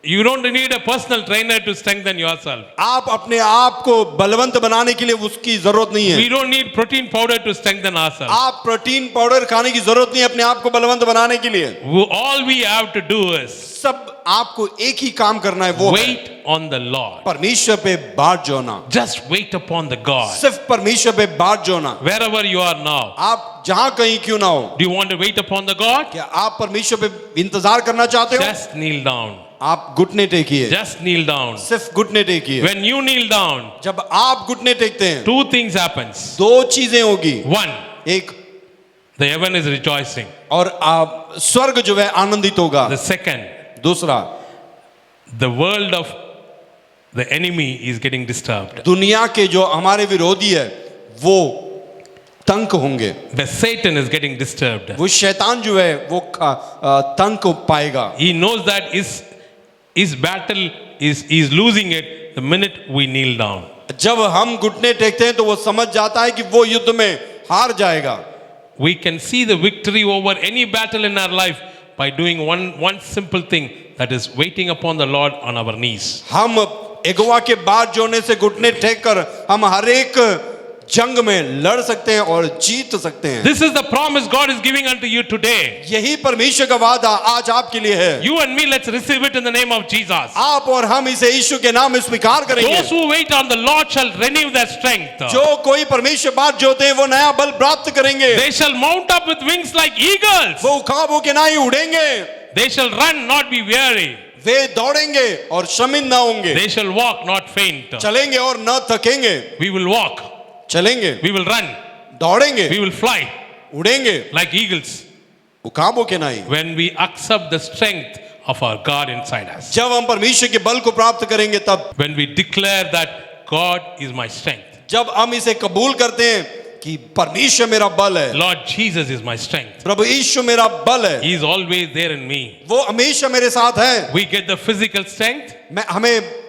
You don't need a personal trainer to strengthen yourself. आप अपने आप को बलवंत बनाने के लिए उसकी जरूरत नहीं है। We don't need protein powder to strengthen ourselves. आप प्रोटीन पाउडर खाने की जरूरत नहीं है अपने आप को बलवंत बनाने के लिए। All we have to do is सब आपको एक ही काम करना है, वो है wait on the Lord. परमेश्वर पे बाट जोना। Just wait upon the God. सिर्फ परमेश्वर पे बाट जोना। Wherever you are now, आप जहां कहीं क्यों ना हो, do you want to wait upon the God? क्या आप परमेश्वर पे इंतजार करना चाहते हो? Just kneel down. आप घुटने टेकिए, Just kneel down. सिर्फ घुटने टेकिए। When you kneel down, जब आप घुटने टेकते हैं, two things happens. दो चीजें होगी। One, एक, the heaven is rejoicing. और स्वर्ग जो है आनंदित होगा। The second, दूसरा, the world of the enemy is getting disturbed. दुनिया के जो हमारे विरोधी है वो तंग होंगे। The Satan is getting disturbed. वो शैतान जो है वो तंग को पाएगा। He knows that his battle is losing it the minute we kneel down. जब हम घुटने टेकते हैं तो वो समझ जाता है कि वो युद्ध में हार जाएगा। We can see the victory over any battle in our life by doing one simple thing, that is waiting upon the Lord on our knees. हम यहोवा के बाट जोड़ने से घुटने टेक कर हम हर एक जंग में लड़ सकते हैं और जीत सकते हैं। This is the promise God is giving unto you today. यही परमेश्वर का वादा आज आपके लिए है। You and me, let's receive it in the name of Jesus. आप और हम इसे यीशु के नाम में स्वीकार करेंगे। Those who wait on the Lord shall renew their strength. जो कोई परमेश्वर बाट जोते हैं वो नया बल प्राप्त करेंगे। They shall mount up with wings like eagles. वो ख्वाबों के ना ही उड़ेंगे, They shall run, not be weary. वे दौड़ेंगे और शर्मिंदा ना होंगे, They shall walk, not faint. चलेंगे और न थकेंगे। We will walk, चलेंगे, we will run, दौड़ेंगे, we will fly उड़ेंगे, like eagles वो ख्वाबों के ना ही। when we accept the strength of our God inside us. जब हम परमेश्वर के बल को प्राप्त करेंगे तब, When we declare that God is my strength. जब हम इसे कबूल करते हैं कि परमेश्वर मेरा बल है, Lord Jesus is my strength. प्रभु यीशु मेरा बल है, He is always there in me. वो हमेशा मेरे साथ है। We get the physical strength, हमें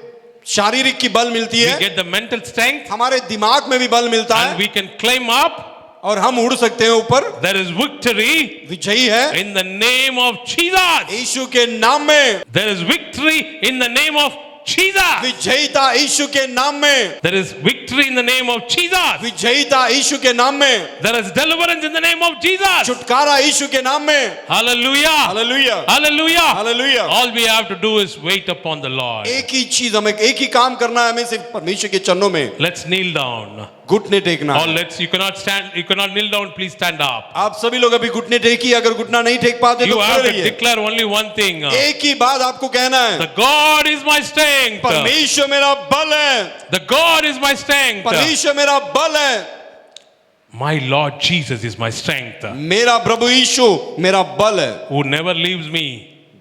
शारीरिक की बल मिलती we है, get the mental strength, हमारे दिमाग में भी बल मिलता and है we can climb up. और हम उड़ सकते हैं ऊपर। There is victory विजयी है in the name of Jesus. यीशु के नाम में, There is victory in the name of Jesus. विजयीता यीशु के नाम में, There is victory in the name of Jesus. विजयीता यीशु के नाम में, There is deliverance in the name of Jesus. छुटकारा यीशु के नाम में। Hallelujah. Hallelujah, Hallelujah. Hallelujah. All we have to do is wait upon the Lord. एक ही चीज हमें, एक ही काम करना है हमें, सिर्फ परमेश्वर के चरणों में Let's kneel down. घुटने टेकना Or है। you cannot kneel down, please stand up. आप सभी लोग अभी घुटने टेकिए, अगर घुटना नहीं टेक पाते तो You have खड़े to रहिए। declare only one thing. एक ही बात आपको कहना है, The God is my strength. परमेश्वर मेरा बल है, The God is my strength. परमेश्वर मेरा बल है, My Lord Jesus is my strength. मेरा प्रभु यीशु मेरा बल है, Who never leaves me,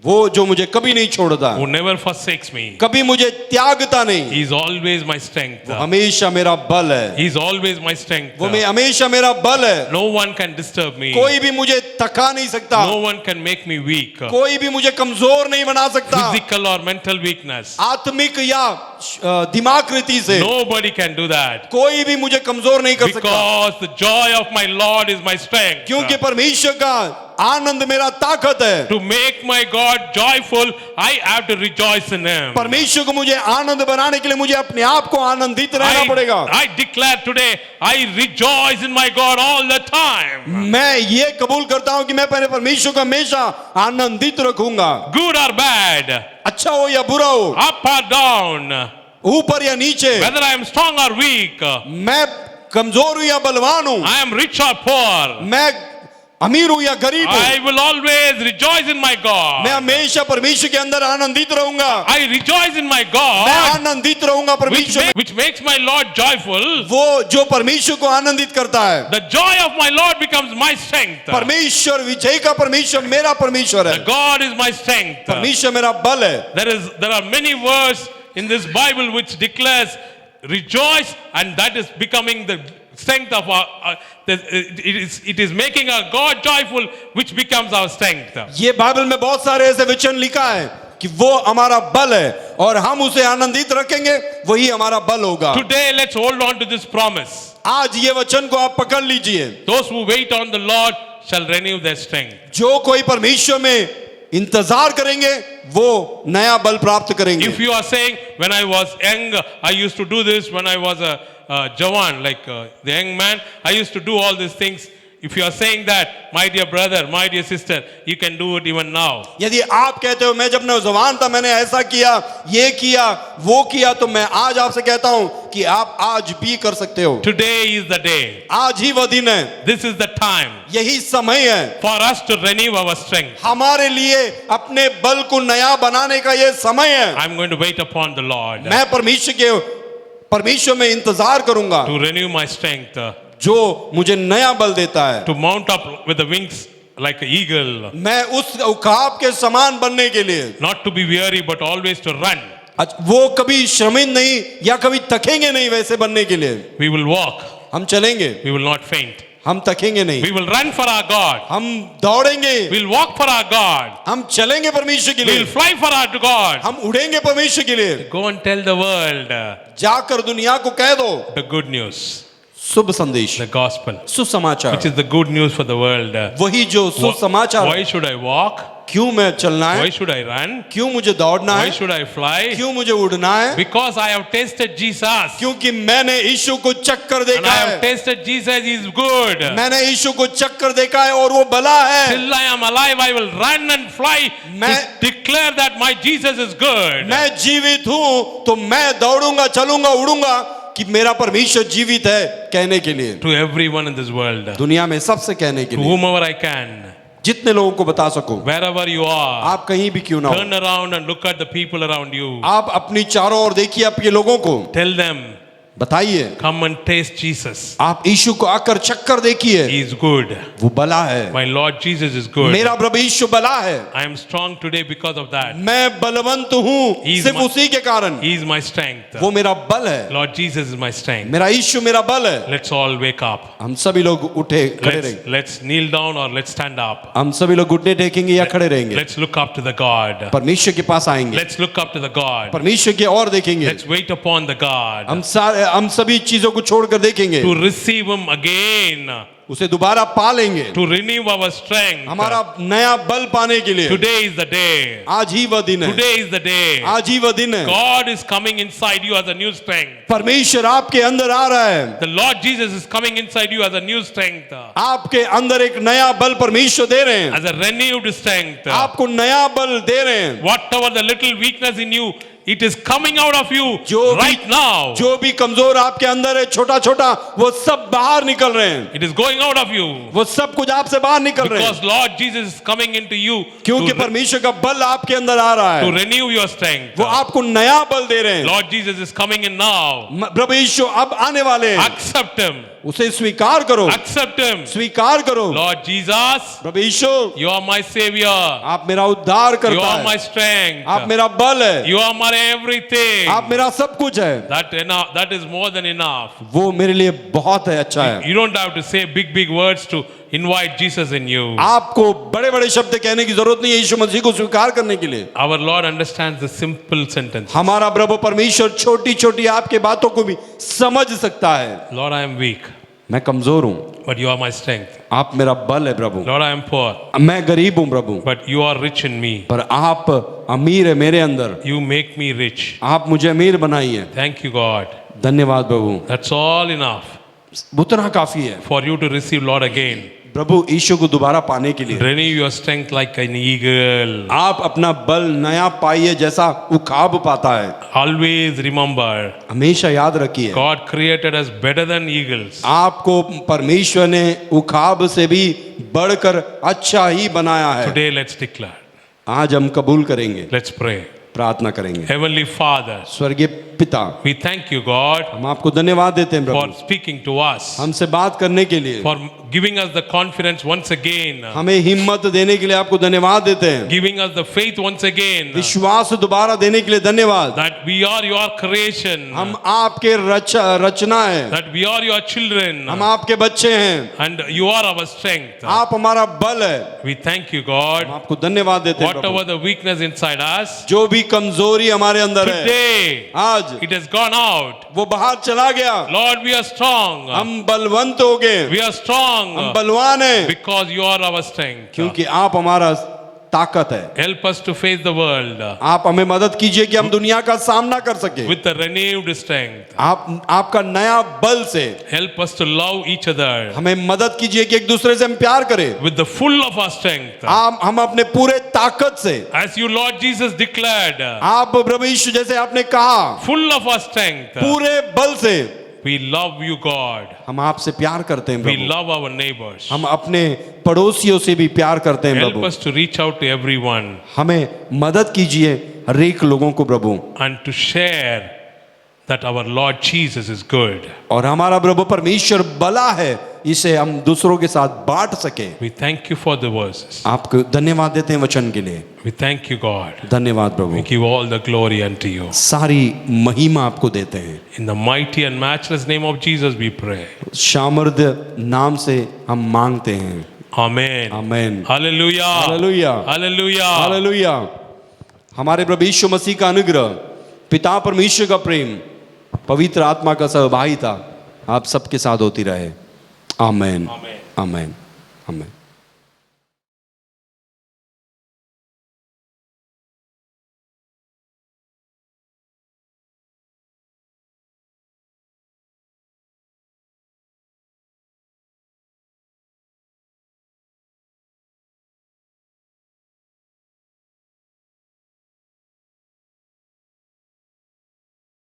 वो जो मुझे कभी नहीं छोड़ता, who never forsakes me. कभी मुझे त्यागता नहीं, He is always my strength. हमेशा मेरा बल है, He is always my strength. वो मैं हमेशा मेरा बल है। No one can disturb me. कोई भी मुझे थका नहीं सकता, No one can make me weak. कोई भी मुझे कमजोर नहीं बना सकता, Physical or mental weakness. आत्मिक या दिमाकृति से Nobody can do that. कोई भी मुझे कमजोर नहीं कर सकता, Because the joy of my Lord is my strength. क्योंकि परमेश्वर का आनंद मेरा ताकत है। To make my God joyful, I have to rejoice in Him. परमेश्वर को मुझे आनंद बनाने के लिए मुझे अपने आप को आनंदित रहना पड़ेगा। I declare today, I rejoice in my God all the time. मैं ये कबूल करता हूं कि मैं अपने परमेश्वर को हमेशा आनंदित रखूंगा, Good or bad, अच्छा हो या बुरा हो, up or down, ऊपर या नीचे, whether I am strong or weak, मैं कमजोर हूं या बलवान हूं, I am rich or poor, मैं अमीर हूं या गरीब हूं, I will always rejoice in my मैं God. हमेशा परमेश्वर के अंदर आनंदित रहूंगा, I rejoice in my मैं God, आनंदित रहूंगा परमेश्वर में। which makes my Lord joyful. वो जो परमेश्वर को आनंदित करता है, The joy of my Lord becomes my strength. परमेश्वर विजय का परमेश्वर मेरा परमेश्वर है, God is my strength. परमेश्वर मेरा बल है। There are many verses in this Bible which declares rejoice, and that is becoming the strength of our. It is making our God joyful, which becomes our strength. ये Bible में बहुत सारे ऐसे वचन लिखा है कि वो हमारा बल है और हम उसे आनंदित रखेंगे, वही हमारा बल होगा। Today, let's hold on to this promise. आज ये वचन को आप पकड़ लीजिए, Those who wait on the Lord shall renew their strength. जो कोई परमेश्वर में इंतजार करेंगे वो नया बल प्राप्त करेंगे। If you are saying, when I was young, I used to do this, when I was a Jawan, like the young man, I used to do all these things. if you are saying that, my dear brother, my dear sister, you can do it even now. यदि आप कहते हो मैं जब नौजवान था मैंने ऐसा किया, ये किया, वो किया, तो मैं आज आपसे कहता हूं कि आप आज भी कर सकते हो। Today is the day. आज ही वह दिन है, This is the time यही समय है for us to renew our strength. हमारे लिए अपने बल को नया बनाने का ये समय है। I'm going to wait upon the Lord मैं परमेश्वर में इंतजार करूंगा to renew my strength, जो मुझे नया बल देता है, to mount up with the wings like an eagle, मैं उस उकाब के समान बनने के लिए, not to be weary but always to run. वो कभी श्रमित नहीं या कभी थकेंगे नहीं, वैसे बनने के लिए We will walk, हम चलेंगे, we will not faint. हम थकेंगे नहीं, We will run for our God. हम दौड़ेंगे, We'll walk for our God. हम चलेंगे परमेश्वर के लिए, We'll fly for our God. हम उड़ेंगे परमेश्वर के लिए। Go and tell the world जाकर दुनिया को कह दो the good news, शुभ संदेश, the gospel, सुसमाचार, which is the good news for the world. वही जो सुसमाचार। Why should I walk? क्यों मैं चलना है, Why should I run? क्यों मुझे दौड़ना Why है, should I fly? क्यों मुझे उड़ना है? Because I have tasted Jesus. क्योंकि मैंने यीशु को चक्कर And देखा I have है, tasted Jesus, he is good. मैंने यीशु को चक्कर देखा है और वो भला है। Till I am alive, I will run and fly to मैं- declare that my Jesus is good. मैं जीवित हूं तो मैं दौड़ूंगा, चलूंगा, उड़ूंगा कि मेरा परमेश्वर जीवित है कहने के लिए, To everyone in this world, to दुनिया में सबसे कहने के लिए, whomever I can, जितने लोगों को बता सको। wherever you are, आप कहीं भी क्यों ना turn हो, around and look at the people around you. आप अपनी चारों ओर देखिए आपके लोगों को, Tell them, बताइए, come and taste Jesus. आप यीशु को आकर चक्कर देखिए, He is good. वो भला है, My Lord Jesus is good. मेरा प्रभु यीशु भला है, I am strong today because of that. मैं बलवंत हूँ He is सिर्फ my- उसी के कारण, He is my strength. वो मेरा बल है, Lord Jesus is my strength. मेरा यीशु मेरा बल है। Let's all wake up. हम सभी लोग उठे खड़े रहेंगे, Let's kneel down or let's stand up. हम सभी लोग घुटने टेकेंगे या खड़े रहेंगे, Let's look up to the God. परमेश्वर के पास आएंगे, Let's look up to the God. परमेश्वर की ओर देखेंगे, Let's wait upon the God हम सभी चीजों को छोड़कर देखेंगे, to receive Him again, उसे दोबारा पा लेंगे, to renew our strength. हमारा नया बल पाने के लिए। Today is the day. आज ही वह दिन है, Today is the day. आज ही वह दिन है। God is coming inside you as a new strength. परमेश्वर आपके अंदर आ रहा है, The Lord Jesus is coming inside you as a new strength, आपके अंदर एक नया बल परमेश्वर दे रहे हैं, as a renewed strength. आपको नया बल दे रहे हैं। Whatever the little weakness in you, it is coming out of you जो भी- right now. जो भी कमजोर आपके अंदर है, छोटा छोटा, वो सब बाहर निकल रहे हैं, It is going out of you वो सब कुछ आपसे बाहर निकल रहे because हैं, Lord Jesus is coming into you क्योंकि to, परमेश्वर का बल आपके अंदर आ रहा to है, renew your strength. वो आपको नया बल दे रहे हैं। Lord Jesus is coming in now. प्रभु यीशु अब आने वाले हैं, Accept Him. उसे स्वीकार करो, Accept Him. स्वीकार करो। Lord Jesus, Prabhu Yeshu, you are my Savior. आप मेरा उद्धार You करता are my है, strength. आप मेरा बल है, You are my everything. आप मेरा सब कुछ है, That is more than enough. वो मेरे लिए बहुत है, अच्छा है। You don't have to say big words to invite Jesus in you. आपको बड़े बड़े शब्द कहने की जरूरत नहीं है यीशु मसीह को स्वीकार करने के लिए। Our Lord understands the simple sentence. हमारा प्रभु परमेश्वर छोटी छोटी आपके बातों को भी समझ सकता है। Lord, I am weak, मैं कमजोर हूँ, but you are my strength. आप मेरा बल है प्रभु, Lord, I am poor, मैं गरीब हूँ प्रभु, but you are rich in me. पर आप अमीर है मेरे अंदर, You make me rich. आप मुझे अमीर बनाइए। Thank you, God. धन्यवाद प्रभु, That's all enough उतना काफी है for you to receive Lord again. प्रभु यीशु को दोबारा पाने के लिए। Renew your strength like an eagle. आप अपना बल नया पाइए जैसा उखाब पाता है। Always remember, हमेशा याद रखिए, God created us better than eagles. आपको परमेश्वर ने उखाब से भी बढ़कर अच्छा ही बनाया है। Today, let's declare. आज हम कबूल करेंगे, Let's pray. प्रार्थना करेंगे। Heavenly Father, स्वर्गीय पिता, we thank you, God, हम आपको धन्यवाद देते हैं for Prabhu, speaking to us, हमसे बात करने के लिए, for giving us the confidence once again, हमें हिम्मत देने के लिए आपको धन्यवाद देते हैं, giving us the faith once again, विश्वास दोबारा देने के लिए धन्यवाद। that we are your creation, हम आपके रचना है, that we are your children, हम आपके बच्चे हैं, and you are our strength. आप हमारा बल है। We thank you, हम God. आपको धन्यवाद देते हैं Whatever Prabhu, the weakness inside us, जो भी कमजोरी हमारे अंदर है today आज it has gone out. वो बाहर चला गया। Lord, we are strong. हम बलवंत हो गए, We are हम strong बलवान हैं, because you are our strength. क्योंकि आप हमारा ताकत है। Help us to face the world आप हमें मदद कीजिए कि हम दुनिया का सामना कर सके। with a renewed strength. आपका नया बल से Help us to love each other हमें मदद कीजिए कि एक दूसरे से हम प्यार करें। with the full of our strength. हम अपने पूरे ताकत से, As you, Lord Jesus, declared, आप प्रभु यीशु जैसे आपने कहा, full of our strength. पूरे बल से We love you, God. हम आपसे प्यार करते हैं We Prabhu. love our neighbors. हम अपने पड़ोसियों से भी प्यार करते हैं Help Prabhu. us to reach out to everyone हमें मदद कीजिए हर एक लोगों को प्रभु, and to share that our Lord Jesus is good. और हमारा प्रभु परमेश्वर भला है, इसे हम दूसरों के साथ बांट सके। We thank you for the verses. आपको धन्यवाद देते हैं वचन के लिए। We thank you, God. धन्यवाद We Prabhu, give all the glory unto you. सारी महिमा आपको देते हैं। In the mighty and matchless name of Jesus we pray. शामर्द नाम से हम मांगते हैं। Amen. आमेन। Hallelujah. Hallelujah, Hallelujah. हालेलुया। हमारे प्रभु यीशु मसीह का अनुग्रह, पिता परमेश्वर का प्रेम, पवित्र आत्मा का सहभागिता आप सबके साथ होती रहे। आमेन, Amen. आमेन, आमेन।